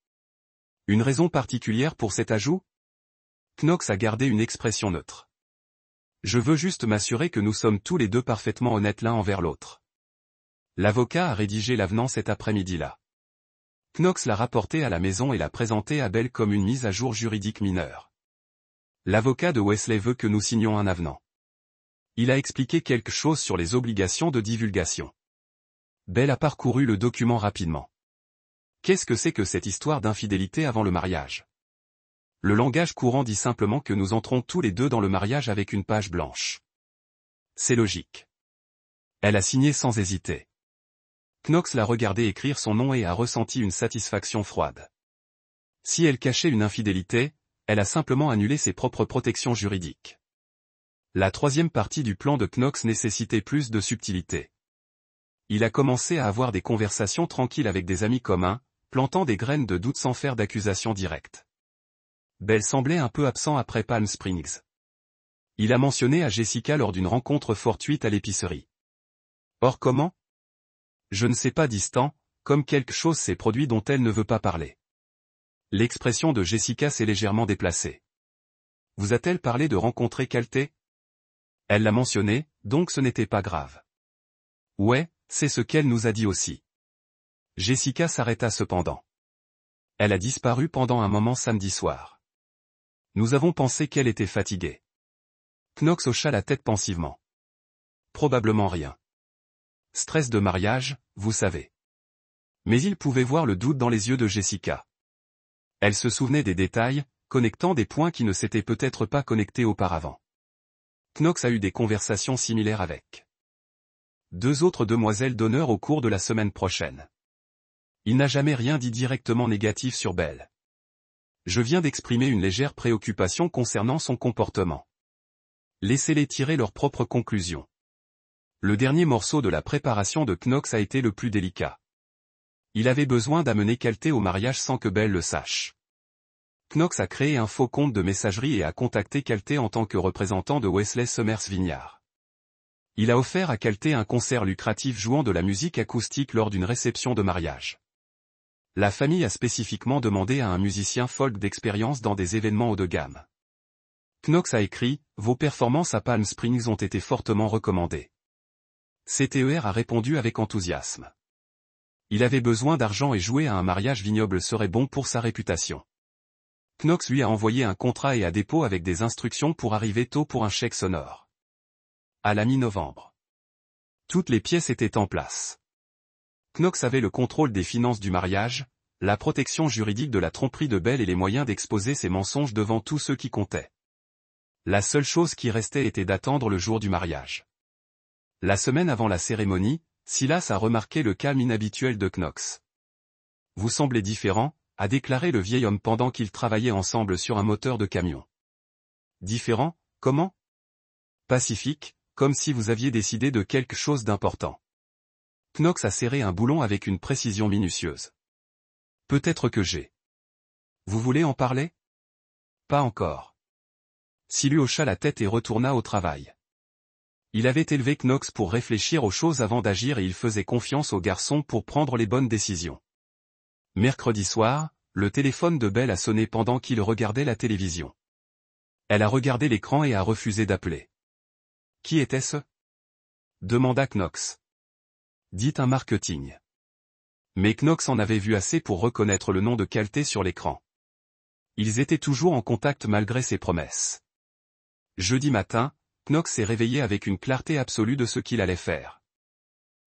Une raison particulière pour cet ajout ? Knox a gardé une expression neutre. Je veux juste m'assurer que nous sommes tous les deux parfaitement honnêtes l'un envers l'autre. L'avocat a rédigé l'avenant cet après-midi-là. Knox l'a rapporté à la maison et l'a présenté à Belle comme une mise à jour juridique mineure. L'avocat de Wesley veut que nous signions un avenant. Il a expliqué quelque chose sur les obligations de divulgation. Belle a parcouru le document rapidement. Qu'est-ce que c'est que cette histoire d'infidélité avant le mariage ? le langage courant dit simplement que nous entrons tous les deux dans le mariage avec une page blanche. C'est logique. Elle a signé sans hésiter. Knox l'a regardé écrire son nom et a ressenti une satisfaction froide. Si elle cachait une infidélité, elle a simplement annulé ses propres protections juridiques. La troisième partie du plan de Knox nécessitait plus de subtilité. Il a commencé à avoir des conversations tranquilles avec des amis communs, plantant des graines de doute sans faire d'accusation directe. Bell semblait un peu absent après Palm Springs. Il a mentionné à Jessica lors d'une rencontre fortuite à l'épicerie. Or comment? Je ne sais pas, distant, comme quelque chose s'est produit dont elle ne veut pas parler. L'expression de Jessica s'est légèrement déplacée. Vous a-t-elle parlé de rencontrer Calté? Elle l'a mentionné, donc ce n'était pas grave. Ouais, c'est ce qu'elle nous a dit aussi. Jessica s'arrêta cependant. Elle a disparu pendant un moment samedi soir. Nous avons pensé qu'elle était fatiguée. Knox hocha la tête pensivement. Probablement rien. Stress de mariage, vous savez. Mais il pouvait voir le doute dans les yeux de Jessica. Elle se souvenait des détails, connectant des points qui ne s'étaient peut-être pas connectés auparavant. Knox a eu des conversations similaires avec deux autres demoiselles d'honneur au cours de la semaine prochaine. Il n'a jamais rien dit directement négatif sur Belle. Je viens d'exprimer une légère préoccupation concernant son comportement. Laissez-les tirer leurs propres conclusions. Le dernier morceau de la préparation de Knox a été le plus délicat. Il avait besoin d'amener Calté au mariage sans que Belle le sache. Knox a créé un faux compte de messagerie et a contacté Calté en tant que représentant de Wesley Summers Vineyard. Il a offert à Calté un concert lucratif jouant de la musique acoustique lors d'une réception de mariage. La famille a spécifiquement demandé à un musicien folk d'expérience dans des événements haut de gamme. Knox a écrit « Vos performances à Palm Springs ont été fortement recommandées. » CTER a répondu avec enthousiasme. Il avait besoin d'argent et jouer à un mariage vignoble serait bon pour sa réputation. Knox lui a envoyé un contrat et à dépôt avec des instructions pour arriver tôt pour un chèque sonore. À la mi-novembre. Toutes les pièces étaient en place. Knox avait le contrôle des finances du mariage, la protection juridique de la tromperie de Belle et les moyens d'exposer ses mensonges devant tous ceux qui comptaient. La seule chose qui restait était d'attendre le jour du mariage. La semaine avant la cérémonie, Silas a remarqué le calme inhabituel de Knox. « Vous semblez différent », a déclaré le vieil homme pendant qu'ils travaillaient ensemble sur un moteur de camion. « Différent, comment ?»« Pacifique, comme si vous aviez décidé de quelque chose d'important. » Knox a serré un boulon avec une précision minutieuse. « Peut-être que j'ai. »« Vous voulez en parler ?»« Pas encore. » Silu hocha la tête et retourna au travail. Il avait élevé Knox pour réfléchir aux choses avant d'agir et il faisait confiance au garçon pour prendre les bonnes décisions. Mercredi soir, le téléphone de Belle a sonné pendant qu'il regardait la télévision. Elle a regardé l'écran et a refusé d'appeler. « Qui était-ce » demanda Knox. « Dites un marketing. » Mais Knox en avait vu assez pour reconnaître le nom de Calté sur l'écran. Ils étaient toujours en contact malgré ses promesses. Jeudi matin, Knox s'est réveillé avec une clarté absolue de ce qu'il allait faire.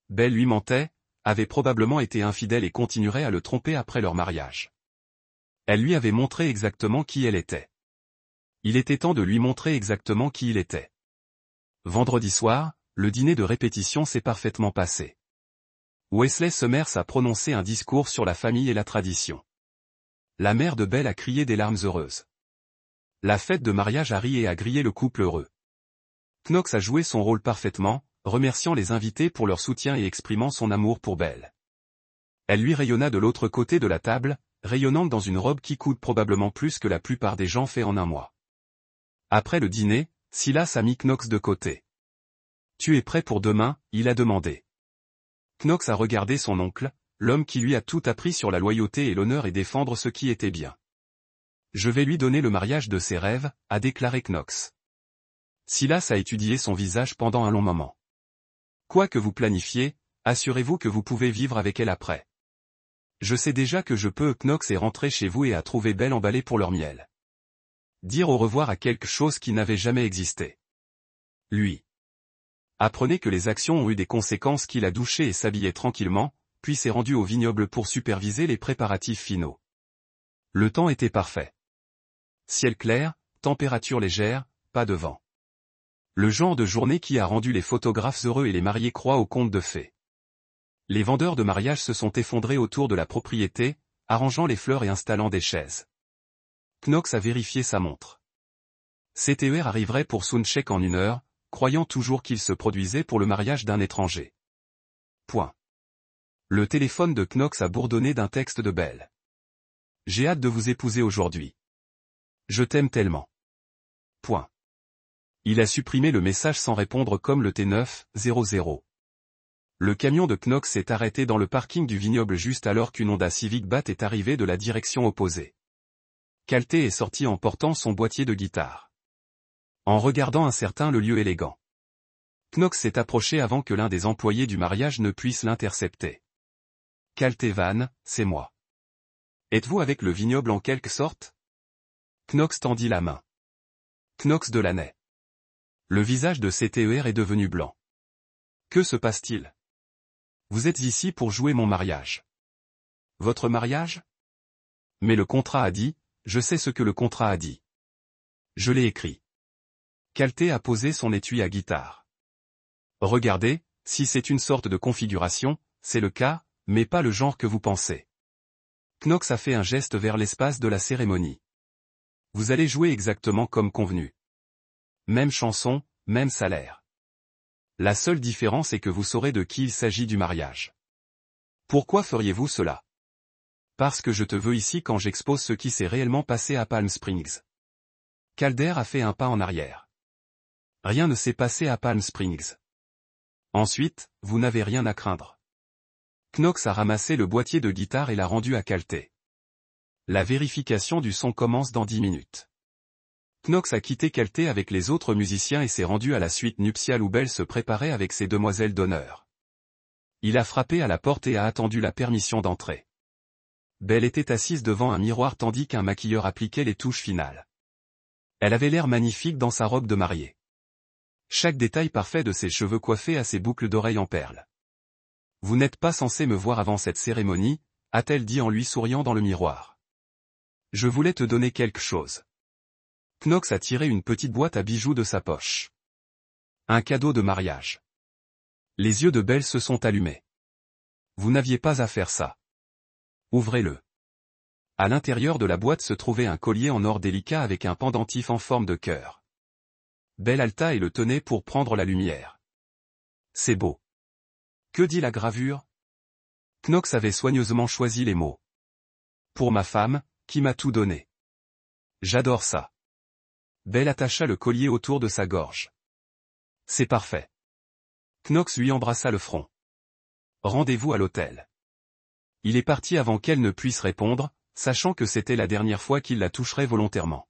Belle lui mentait, avait probablement été infidèle et continuerait à le tromper après leur mariage. Elle lui avait montré exactement qui elle était. Il était temps de lui montrer exactement qui il était. Vendredi soir, le dîner de répétition s'est parfaitement passé. Wesley Summers a prononcé un discours sur la famille et la tradition. La mère de Belle a crié des larmes heureuses. La fête de mariage a ri et a grillé le couple heureux. Knox a joué son rôle parfaitement, remerciant les invités pour leur soutien et exprimant son amour pour Belle. Elle lui rayonna de l'autre côté de la table, rayonnante dans une robe qui coûte probablement plus que la plupart des gens fait en un mois. Après le dîner, Silas a mis Knox de côté. « Tu es prêt pour demain ?» il a demandé. Knox a regardé son oncle, l'homme qui lui a tout appris sur la loyauté et l'honneur et défendre ce qui était bien. « Je vais lui donner le mariage de ses rêves », a déclaré Knox. Silas a étudié son visage pendant un long moment. « Quoi que vous planifiez, assurez-vous que vous pouvez vivre avec elle après. » Je sais déjà que je peux. Knox est rentré chez vous et a trouvé Belle emballée pour leur miel. Dire au revoir à quelque chose qui n'avait jamais existé. Lui. Apprenez que les actions ont eu des conséquences qu'il a douché et s'habillait tranquillement, puis s'est rendu au vignoble pour superviser les préparatifs finaux. Le temps était parfait. ciel clair, température légère, pas de vent. Le genre de journée qui a rendu les photographes heureux et les mariés croient aux contes de fées. Les vendeurs de mariage se sont effondrés autour de la propriété, arrangeant les fleurs et installant des chaises. Knox a vérifié sa montre. CTER arriverait pour soundcheck en 1 heure, croyant toujours qu'il se produisait pour le mariage d'un étranger. Point. Le téléphone de Knox a bourdonné d'un texte de Belle. J'ai hâte de vous épouser aujourd'hui. Je t'aime tellement. Point. Il a supprimé le message sans répondre comme le T900. Le camion de Knox s'est arrêté dans le parking du vignoble juste alors qu'une Honda Civic Bat est arrivée de la direction opposée. Calté est sorti en portant son boîtier de guitare. En regardant incertain le lieu élégant. Knox s'est approché avant que l'un des employés du mariage ne puisse l'intercepter. Calté Van, c'est moi. Êtes-vous avec le vignoble en quelque sorte? Knox tendit la main. Knox Delaney. Le visage de CTER est devenu blanc. Que se passe-t-il? Vous êtes ici pour jouer mon mariage. Votre mariage? Mais le contrat a dit, je sais ce que le contrat a dit. Je l'ai écrit. Calté a posé son étui à guitare. Regardez, si c'est une sorte de configuration, c'est le cas, mais pas le genre que vous pensez. Knox a fait un geste vers l'espace de la cérémonie. Vous allez jouer exactement comme convenu. Même chanson, même salaire. La seule différence est que vous saurez de qui il s'agit du mariage. Pourquoi feriez-vous cela? Parce que je te veux ici quand j'expose ce qui s'est réellement passé à Palm Springs. Calder a fait un pas en arrière. Rien ne s'est passé à Palm Springs. Ensuite, vous n'avez rien à craindre. Knox a ramassé le boîtier de guitare et l'a rendu à Calté. La vérification du son commence dans 10 minutes. Knox a quitté Calté avec les autres musiciens et s'est rendu à la suite nuptiale où Belle se préparait avec ses demoiselles d'honneur. Il a frappé à la porte et a attendu la permission d'entrer. Belle était assise devant un miroir tandis qu'un maquilleur appliquait les touches finales. Elle avait l'air magnifique dans sa robe de mariée. Chaque détail parfait de ses cheveux coiffés à ses boucles d'oreilles en perles. Vous n'êtes pas censé me voir avant cette cérémonie, a-t-elle dit en lui souriant dans le miroir. Je voulais te donner quelque chose. Knox a tiré une petite boîte à bijoux de sa poche. Un cadeau de mariage. Les yeux de Belle se sont allumés. Vous n'aviez pas à faire ça. Ouvrez-le. À l'intérieur de la boîte se trouvait un collier en or délicat avec un pendentif en forme de cœur. Belle halta et le tenait pour prendre la lumière. C'est beau. Que dit la gravure? Knox avait soigneusement choisi les mots. Pour ma femme, qui m'a tout donné. J'adore ça. Belle attacha le collier autour de sa gorge. C'est parfait. Knox lui embrassa le front. Rendez-vous à l'hôtel. Il est parti avant qu'elle ne puisse répondre, sachant que c'était la dernière fois qu'il la toucherait volontairement.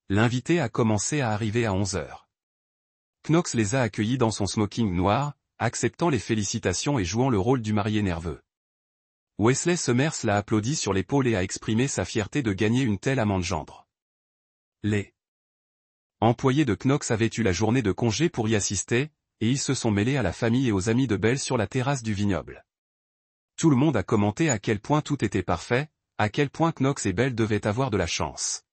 L'invité a commencé à arriver à 11 heures. Knox les a accueillis dans son smoking noir, acceptant les félicitations et jouant le rôle du marié nerveux. Wesley Summers l'a applaudi sur l'épaule et a exprimé sa fierté de gagner une telle amant de gendre. Les employés de Knox avaient eu la journée de congé pour y assister, et ils se sont mêlés à la famille et aux amis de Belle sur la terrasse du vignoble. Tout le monde a commenté à quel point tout était parfait, à quel point Knox et Belle devaient avoir de la chance.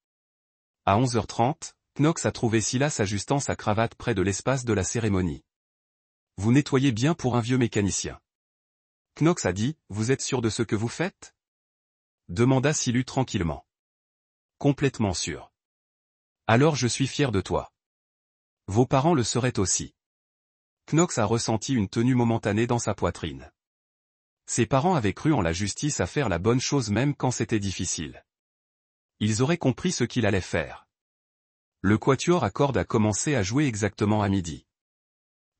À 11h30, Knox a trouvé Silas ajustant sa cravate près de l'espace de la cérémonie. Vous nettoyez bien pour un vieux mécanicien. Knox a dit, vous êtes sûr de ce que vous faites? Demanda Silu tranquillement. Complètement sûr. Alors je suis fier de toi. Vos parents le seraient aussi. Knox a ressenti une tenue momentanée dans sa poitrine. Ses parents avaient cru en la justice à faire la bonne chose même quand c'était difficile. Ils auraient compris ce qu'il allait faire. Le quatuor à cordes a commencé à jouer exactement à midi.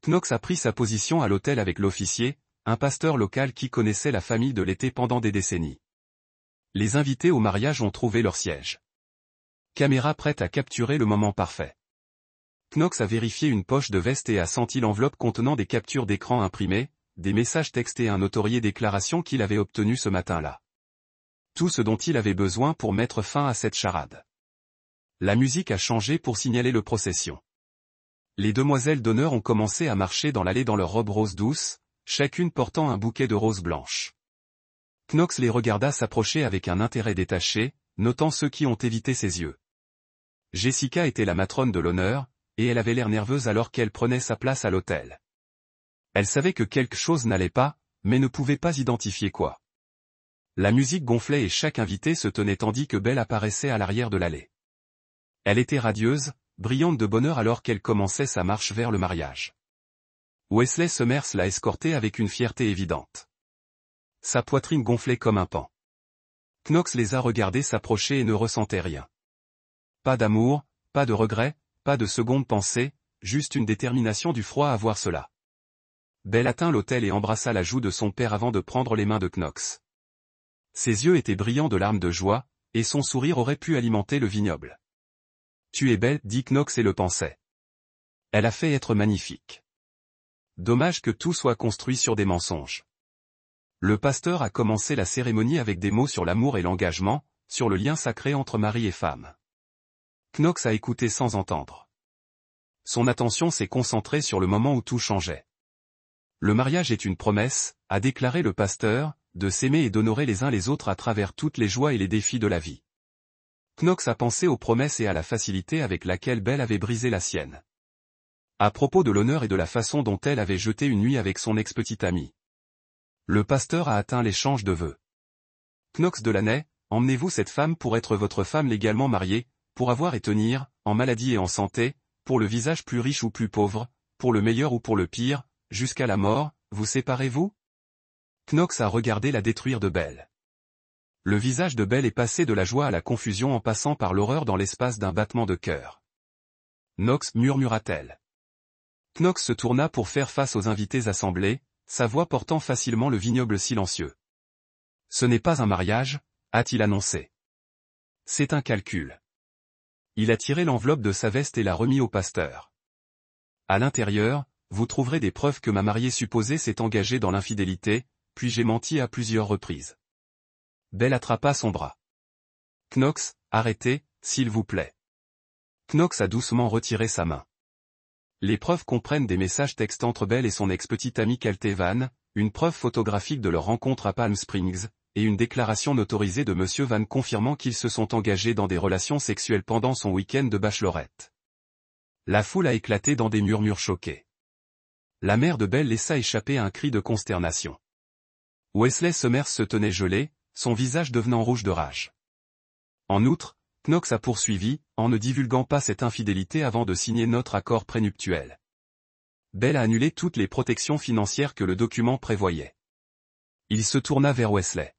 Knox a pris sa position à l'autel avec l'officier, un pasteur local qui connaissait la famille de l'été pendant des décennies. Les invités au mariage ont trouvé leur siège. Caméra prête à capturer le moment parfait. Knox a vérifié une poche de veste et a senti l'enveloppe contenant des captures d'écran imprimées, des messages textes et un notarié déclaration qu'il avait obtenu ce matin-là. Tout ce dont il avait besoin pour mettre fin à cette charade. La musique a changé pour signaler le procession. Les demoiselles d'honneur ont commencé à marcher dans l'allée dans leurs robes roses douces, chacune portant un bouquet de roses blanches. Knox les regarda s'approcher avec un intérêt détaché, notant ceux qui ont évité ses yeux. Jessica était la matrone de l'honneur, et elle avait l'air nerveuse alors qu'elle prenait sa place à l'autel. Elle savait que quelque chose n'allait pas, mais ne pouvait pas identifier quoi. La musique gonflait et chaque invité se tenait tandis que Belle apparaissait à l'arrière de l'allée. Elle était radieuse, brillante de bonheur alors qu'elle commençait sa marche vers le mariage. Wesley Summers l'a escortée avec une fierté évidente. Sa poitrine gonflait comme un paon. Knox les a regardés s'approcher et ne ressentait rien. Pas d'amour, pas de regret, pas de seconde pensée, juste une détermination du froid à voir cela. Belle atteint l'autel et embrassa la joue de son père avant de prendre les mains de Knox. Ses yeux étaient brillants de larmes de joie, et son sourire aurait pu alimenter le vignoble. « Tu es belle, dit Knox et le pensait. Elle a fait être magnifique. Dommage que tout soit construit sur des mensonges. » Le pasteur a commencé la cérémonie avec des mots sur l'amour et l'engagement, sur le lien sacré entre mari et femme. Knox a écouté sans entendre. Son attention s'est concentrée sur le moment où tout changeait. Le mariage est une promesse, a déclaré le pasteur, de s'aimer et d'honorer les uns les autres à travers toutes les joies et les défis de la vie. Knox a pensé aux promesses et à la facilité avec laquelle Belle avait brisé la sienne. À propos de l'honneur et de la façon dont elle avait jeté une nuit avec son ex-petite amie. Le pasteur a atteint l'échange de vœux. Knox Delaney, emmenez-vous cette femme pour être votre femme légalement mariée, pour avoir et tenir, en maladie et en santé, pour le visage plus riche ou plus pauvre, pour le meilleur ou pour le pire, jusqu'à la mort, vous séparez-vous? Knox a regardé la détruire de Belle. Le visage de Belle est passé de la joie à la confusion en passant par l'horreur dans l'espace d'un battement de cœur. Knox, murmura-t-elle. Knox se tourna pour faire face aux invités assemblés, sa voix portant facilement le vignoble silencieux. Ce n'est pas un mariage, a-t-il annoncé. C'est un calcul. Il a tiré l'enveloppe de sa veste et l'a remis au pasteur. À l'intérieur, vous trouverez des preuves que ma mariée supposée s'est engagée dans l'infidélité, puis j'ai menti à plusieurs reprises. Belle attrapa son bras. Knox, arrêtez, s'il vous plaît. Knox a doucement retiré sa main. Les preuves comprennent des messages textes entre Belle et son ex-petite amie Calte Van, une preuve photographique de leur rencontre à Palm Springs, et une déclaration notarisée de M. Van confirmant qu'ils se sont engagés dans des relations sexuelles pendant son week-end de bachelorette. La foule a éclaté dans des murmures choqués. La mère de Belle laissa échapper un cri de consternation. Wesley Summers se tenait gelé, son visage devenant rouge de rage. En outre, Knox a poursuivi, en ne divulguant pas cette infidélité avant de signer notre accord prénuptiel. Belle a annulé toutes les protections financières que le document prévoyait. Il se tourna vers Wesley.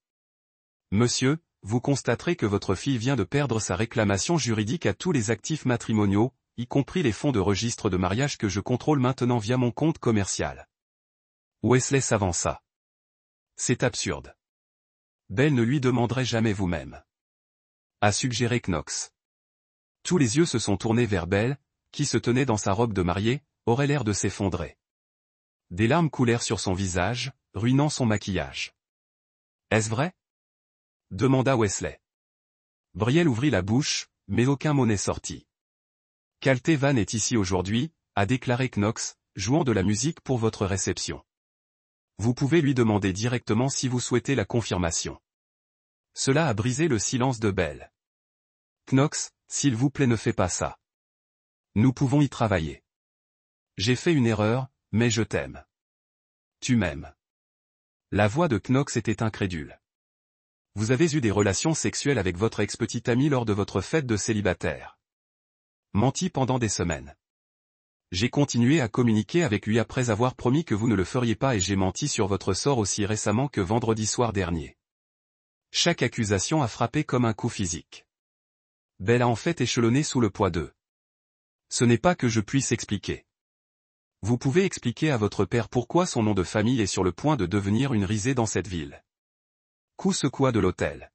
Monsieur, vous constaterez que votre fille vient de perdre sa réclamation juridique à tous les actifs matrimoniaux, y compris les fonds de registre de mariage que je contrôle maintenant via mon compte commercial. Wesley s'avança. C'est absurde. Belle ne lui demanderait jamais vous-même. A suggéré Knox. Tous les yeux se sont tournés vers Belle, qui se tenait dans sa robe de mariée, aurait l'air de s'effondrer. Des larmes coulèrent sur son visage, ruinant son maquillage. Est-ce vrai? Demanda Wesley. Brielle ouvrit la bouche, mais aucun mot n'est sorti. Calte Van est ici aujourd'hui, a déclaré Knox, jouant de la musique pour votre réception. Vous pouvez lui demander directement si vous souhaitez la confirmation. Cela a brisé le silence de Belle. Knox, s'il vous plaît ne fais pas ça. Nous pouvons y travailler. J'ai fait une erreur, mais je t'aime. Tu m'aimes. La voix de Knox était incrédule. Vous avez eu des relations sexuelles avec votre ex-petite amie lors de votre fête de célibataire. Menti pendant des semaines. J'ai continué à communiquer avec lui après avoir promis que vous ne le feriez pas et j'ai menti sur votre sort aussi récemment que vendredi soir dernier. Chaque accusation a frappé comme un coup physique. Belle a en fait échelonné sous le poids d'eux. Ce n'est pas que je puisse expliquer. Vous pouvez expliquer à votre père pourquoi son nom de famille est sur le point de devenir une risée dans cette ville. Coup secoua de l'hôtel.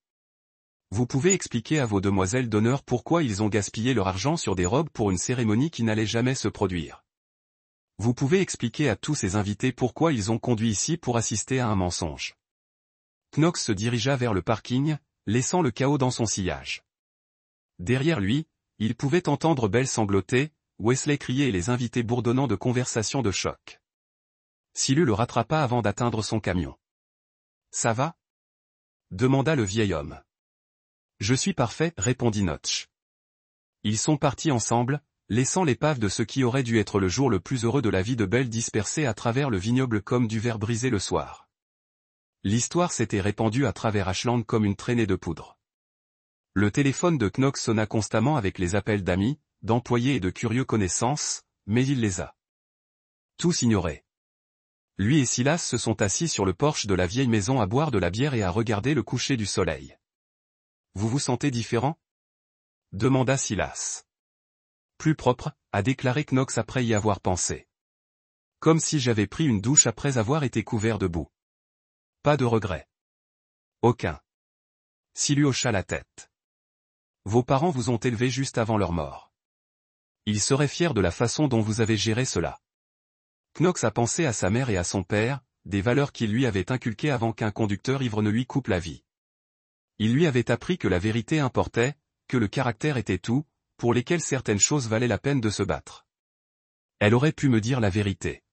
Vous pouvez expliquer à vos demoiselles d'honneur pourquoi ils ont gaspillé leur argent sur des robes pour une cérémonie qui n'allait jamais se produire. Vous pouvez expliquer à tous ces invités pourquoi ils ont conduit ici pour assister à un mensonge. Knox se dirigea vers le parking, laissant le chaos dans son sillage. Derrière lui, il pouvait entendre Belle sangloter, Wesley crier et les invités bourdonnant de conversations de choc. Silu le rattrapa avant d'atteindre son camion. « Ça va ?» demanda le vieil homme. « Je suis parfait, répondit Notch. Ils sont partis ensemble, laissant l'épave de ce qui aurait dû être le jour le plus heureux de la vie de Belle dispersée à travers le vignoble comme du verre brisé le soir. L'histoire s'était répandue à travers Ashland comme une traînée de poudre. Le téléphone de Knox sonna constamment avec les appels d'amis, d'employés et de curieux connaissances, mais il les a tous ignorés. Lui et Silas se sont assis sur le porche de la vieille maison à boire de la bière et à regarder le coucher du soleil. « Vous vous sentez différent ?» demanda Silas. « Plus propre », a déclaré Knox après y avoir pensé. « Comme si j'avais pris une douche après avoir été couvert de boue. Pas de regret. »« Aucun. » Silu hocha la tête. « Vos parents vous ont élevé juste avant leur mort. Ils seraient fiers de la façon dont vous avez géré cela. » Knox a pensé à sa mère et à son père, des valeurs qu'il lui avait inculquées avant qu'un conducteur ivre ne lui coupe la vie. Il lui avait appris que la vérité importait, que le caractère était tout, pour lesquels certaines choses valaient la peine de se battre. Elle aurait pu me dire la vérité,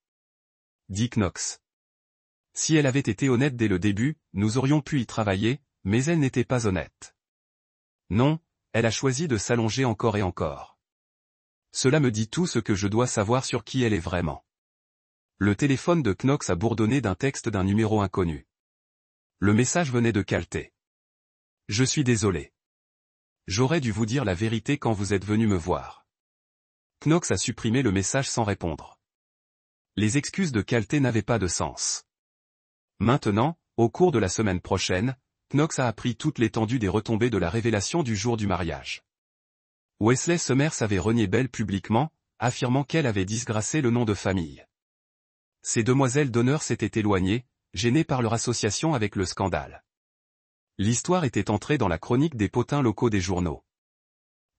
dit Knox. Si elle avait été honnête dès le début, nous aurions pu y travailler, mais elle n'était pas honnête. Non, elle a choisi de s'allonger encore et encore. Cela me dit tout ce que je dois savoir sur qui elle est vraiment. Le téléphone de Knox a bourdonné d'un texte d'un numéro inconnu. Le message venait de Calté. Je suis désolé. J'aurais dû vous dire la vérité quand vous êtes venu me voir. Knox a supprimé le message sans répondre. Les excuses de Calté n'avaient pas de sens. Maintenant, au cours de la semaine prochaine, Knox a appris toute l'étendue des retombées de la révélation du jour du mariage. Wesley Summers avait renié Belle publiquement, affirmant qu'elle avait disgracé le nom de famille. Ces demoiselles d'honneur s'étaient éloignées, gênées par leur association avec le scandale. L'histoire était entrée dans la chronique des potins locaux des journaux.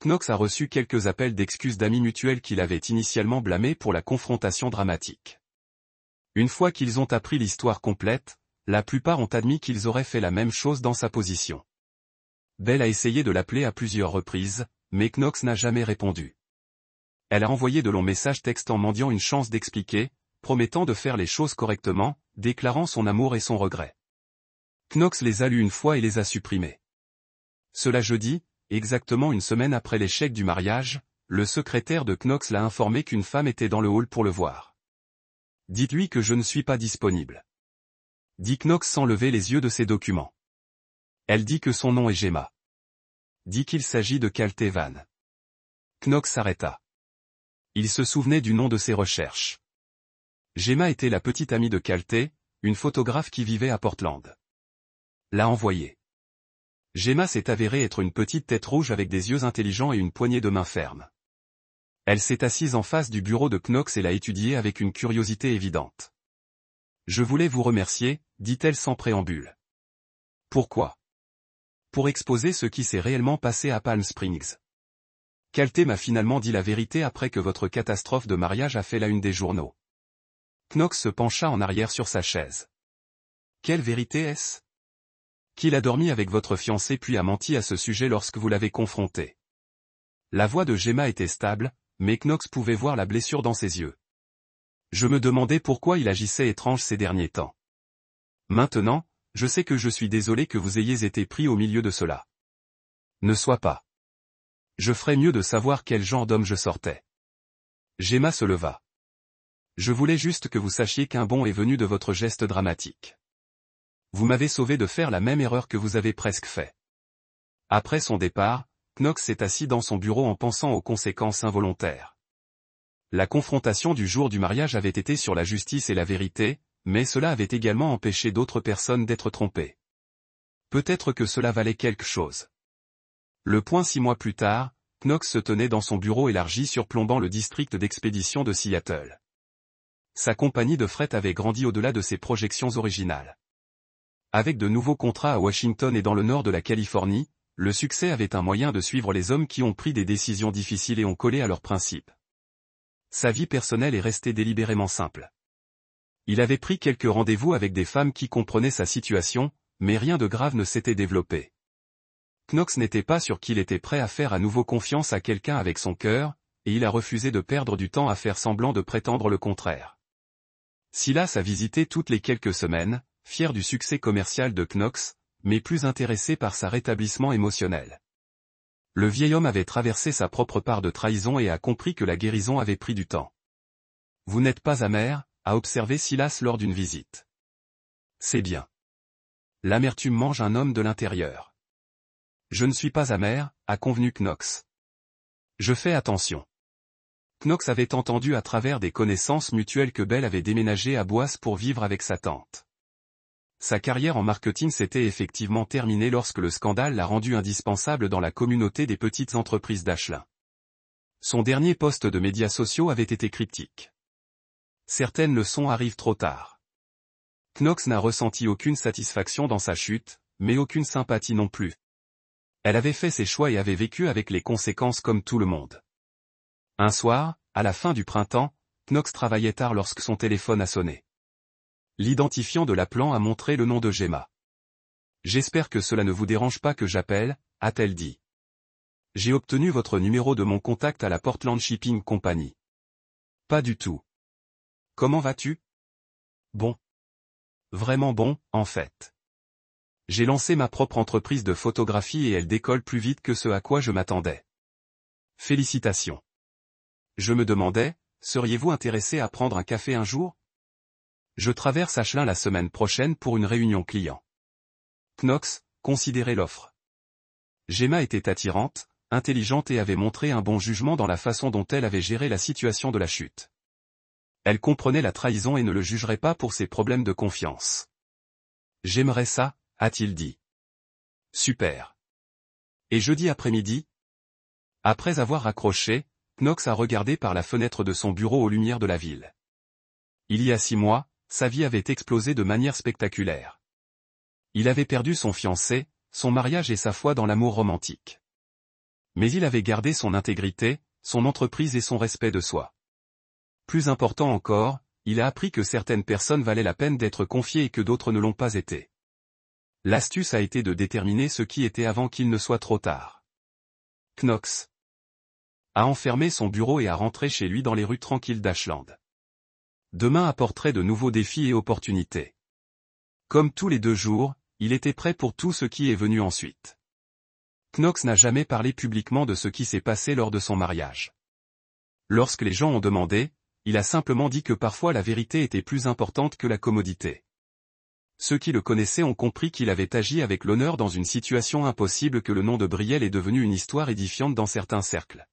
Knox a reçu quelques appels d'excuses d'amis mutuels qu'il avait initialement blâmés pour la confrontation dramatique. Une fois qu'ils ont appris l'histoire complète, la plupart ont admis qu'ils auraient fait la même chose dans sa position. Belle a essayé de l'appeler à plusieurs reprises, mais Knox n'a jamais répondu. Elle a envoyé de longs messages textant mendiant une chance d'expliquer, promettant de faire les choses correctement, déclarant son amour et son regret. Knox les a lus une fois et les a supprimés. Cela jeudi, exactement une semaine après l'échec du mariage, le secrétaire de Knox l'a informé qu'une femme était dans le hall pour le voir. « Dites-lui que je ne suis pas disponible. » dit Knox sans lever les yeux de ses documents. Elle dit que son nom est Gemma. Dit qu'il s'agit de Calté Van. Knox s'arrêta. Il se souvenait du nom de ses recherches. Gemma était la petite amie de Calté, une photographe qui vivait à Portland. L'a envoyé. Gemma s'est avérée être une petite tête rouge avec des yeux intelligents et une poignée de main ferme. Elle s'est assise en face du bureau de Knox et l'a étudié avec une curiosité évidente. « Je voulais vous remercier, dit-elle sans préambule. »« Pourquoi ?»« Pour exposer ce qui s'est réellement passé à Palm Springs. Calté m'a finalement dit la vérité après que votre catastrophe de mariage a fait la une des journaux. » Knox se pencha en arrière sur sa chaise. « Quelle vérité est-ce ? Qu'il a dormi avec votre fiancé puis a menti à ce sujet lorsque vous l'avez confronté. » La voix de Gemma était stable, mais Knox pouvait voir la blessure dans ses yeux. Je me demandais pourquoi il agissait étrange ces derniers temps. Maintenant, je sais que je suis désolé que vous ayez été pris au milieu de cela. Ne sois pas. Je ferais mieux de savoir quel genre d'homme je sortais. Gemma se leva. Je voulais juste que vous sachiez qu'un bon est venu de votre geste dramatique. Vous m'avez sauvé de faire la même erreur que vous avez presque fait. Après son départ, Knox s'est assis dans son bureau en pensant aux conséquences involontaires. La confrontation du jour du mariage avait été sur la justice et la vérité, mais cela avait également empêché d'autres personnes d'être trompées. Peut-être que cela valait quelque chose. Le point 6 mois plus tard, Knox se tenait dans son bureau élargi surplombant le district d'expédition de Seattle. Sa compagnie de fret avait grandi au-delà de ses projections originales. Avec de nouveaux contrats à Washington et dans le nord de la Californie, le succès avait un moyen de suivre les hommes qui ont pris des décisions difficiles et ont collé à leurs principes. Sa vie personnelle est restée délibérément simple. Il avait pris quelques rendez-vous avec des femmes qui comprenaient sa situation, mais rien de grave ne s'était développé. Knox n'était pas sûr qu'il était prêt à faire à nouveau confiance à quelqu'un avec son cœur, et il a refusé de perdre du temps à faire semblant de prétendre le contraire. Silas a visité toutes les quelques semaines, fier du succès commercial de Knox, mais plus intéressé par sa rétablissement émotionnel. Le vieil homme avait traversé sa propre part de trahison et a compris que la guérison avait pris du temps. Vous n'êtes pas amer, a observé Silas lors d'une visite. C'est bien. L'amertume mange un homme de l'intérieur. Je ne suis pas amer, a convenu Knox. Je fais attention. Knox avait entendu à travers des connaissances mutuelles que Belle avait déménagé à Boisse pour vivre avec sa tante. Sa carrière en marketing s'était effectivement terminée lorsque le scandale l'a rendu indispensable dans la communauté des petites entreprises d'Ashlin. Son dernier poste de médias sociaux avait été cryptique. Certaines leçons arrivent trop tard. Knox n'a ressenti aucune satisfaction dans sa chute, mais aucune sympathie non plus. Elle avait fait ses choix et avait vécu avec les conséquences comme tout le monde. Un soir, à la fin du printemps, Knox travaillait tard lorsque son téléphone a sonné. L'identifiant de l'appelant a montré le nom de Gemma. « J'espère que cela ne vous dérange pas que j'appelle », a-t-elle dit. « J'ai obtenu votre numéro de mon contact à la Portland Shipping Company. »« Pas du tout. Comment vas-tu ? » ?»« Bon. Vraiment bon, en fait. J'ai lancé ma propre entreprise de photographie et elle décolle plus vite que ce à quoi je m'attendais. Félicitations. Je me demandais, seriez-vous intéressé à prendre un café un jour ? Je traverse Ashlin la semaine prochaine pour une réunion client. Knox considérait l'offre. Gemma était attirante, intelligente et avait montré un bon jugement dans la façon dont elle avait géré la situation de la chute. Elle comprenait la trahison et ne le jugerait pas pour ses problèmes de confiance. J'aimerais ça, a-t-il dit. Super. Et jeudi après-midi ? Après avoir raccroché, Knox a regardé par la fenêtre de son bureau aux lumières de la ville. Il y a 6 mois, sa vie avait explosé de manière spectaculaire. Il avait perdu son fiancé, son mariage et sa foi dans l'amour romantique. Mais il avait gardé son intégrité, son entreprise et son respect de soi. Plus important encore, il a appris que certaines personnes valaient la peine d'être confiées et que d'autres ne l'ont pas été. L'astuce a été de déterminer ce qui était avant qu'il ne soit trop tard. Knox a enfermé son bureau et a rentré chez lui dans les rues tranquilles d'Ashland. Demain apporterait de nouveaux défis et opportunités. Comme tous les 2 jours, il était prêt pour tout ce qui est venu ensuite. Knox n'a jamais parlé publiquement de ce qui s'est passé lors de son mariage. Lorsque les gens ont demandé, il a simplement dit que parfois la vérité était plus importante que la commodité. Ceux qui le connaissaient ont compris qu'il avait agi avec l'honneur dans une situation impossible que le nom de Brielle est devenu une histoire édifiante dans certains cercles.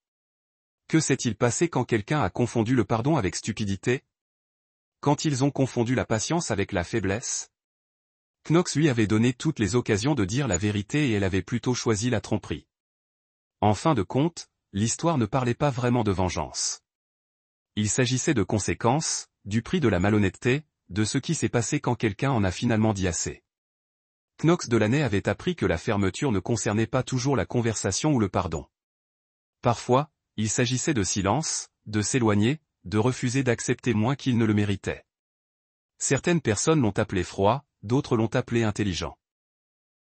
Que s'est-il passé quand quelqu'un a confondu le pardon avec stupidité ? Quand ils ont confondu la patience avec la faiblesse ? Knox lui avait donné toutes les occasions de dire la vérité et elle avait plutôt choisi la tromperie. En fin de compte, l'histoire ne parlait pas vraiment de vengeance. Il s'agissait de conséquences, du prix de la malhonnêteté, de ce qui s'est passé quand quelqu'un en a finalement dit assez. Knox Delaney avait appris que la fermeture ne concernait pas toujours la conversation ou le pardon. Parfois, il s'agissait de silence, de s'éloigner, de refuser d'accepter moins qu'il ne le méritait. Certaines personnes l'ont appelé froid, d'autres l'ont appelé intelligent.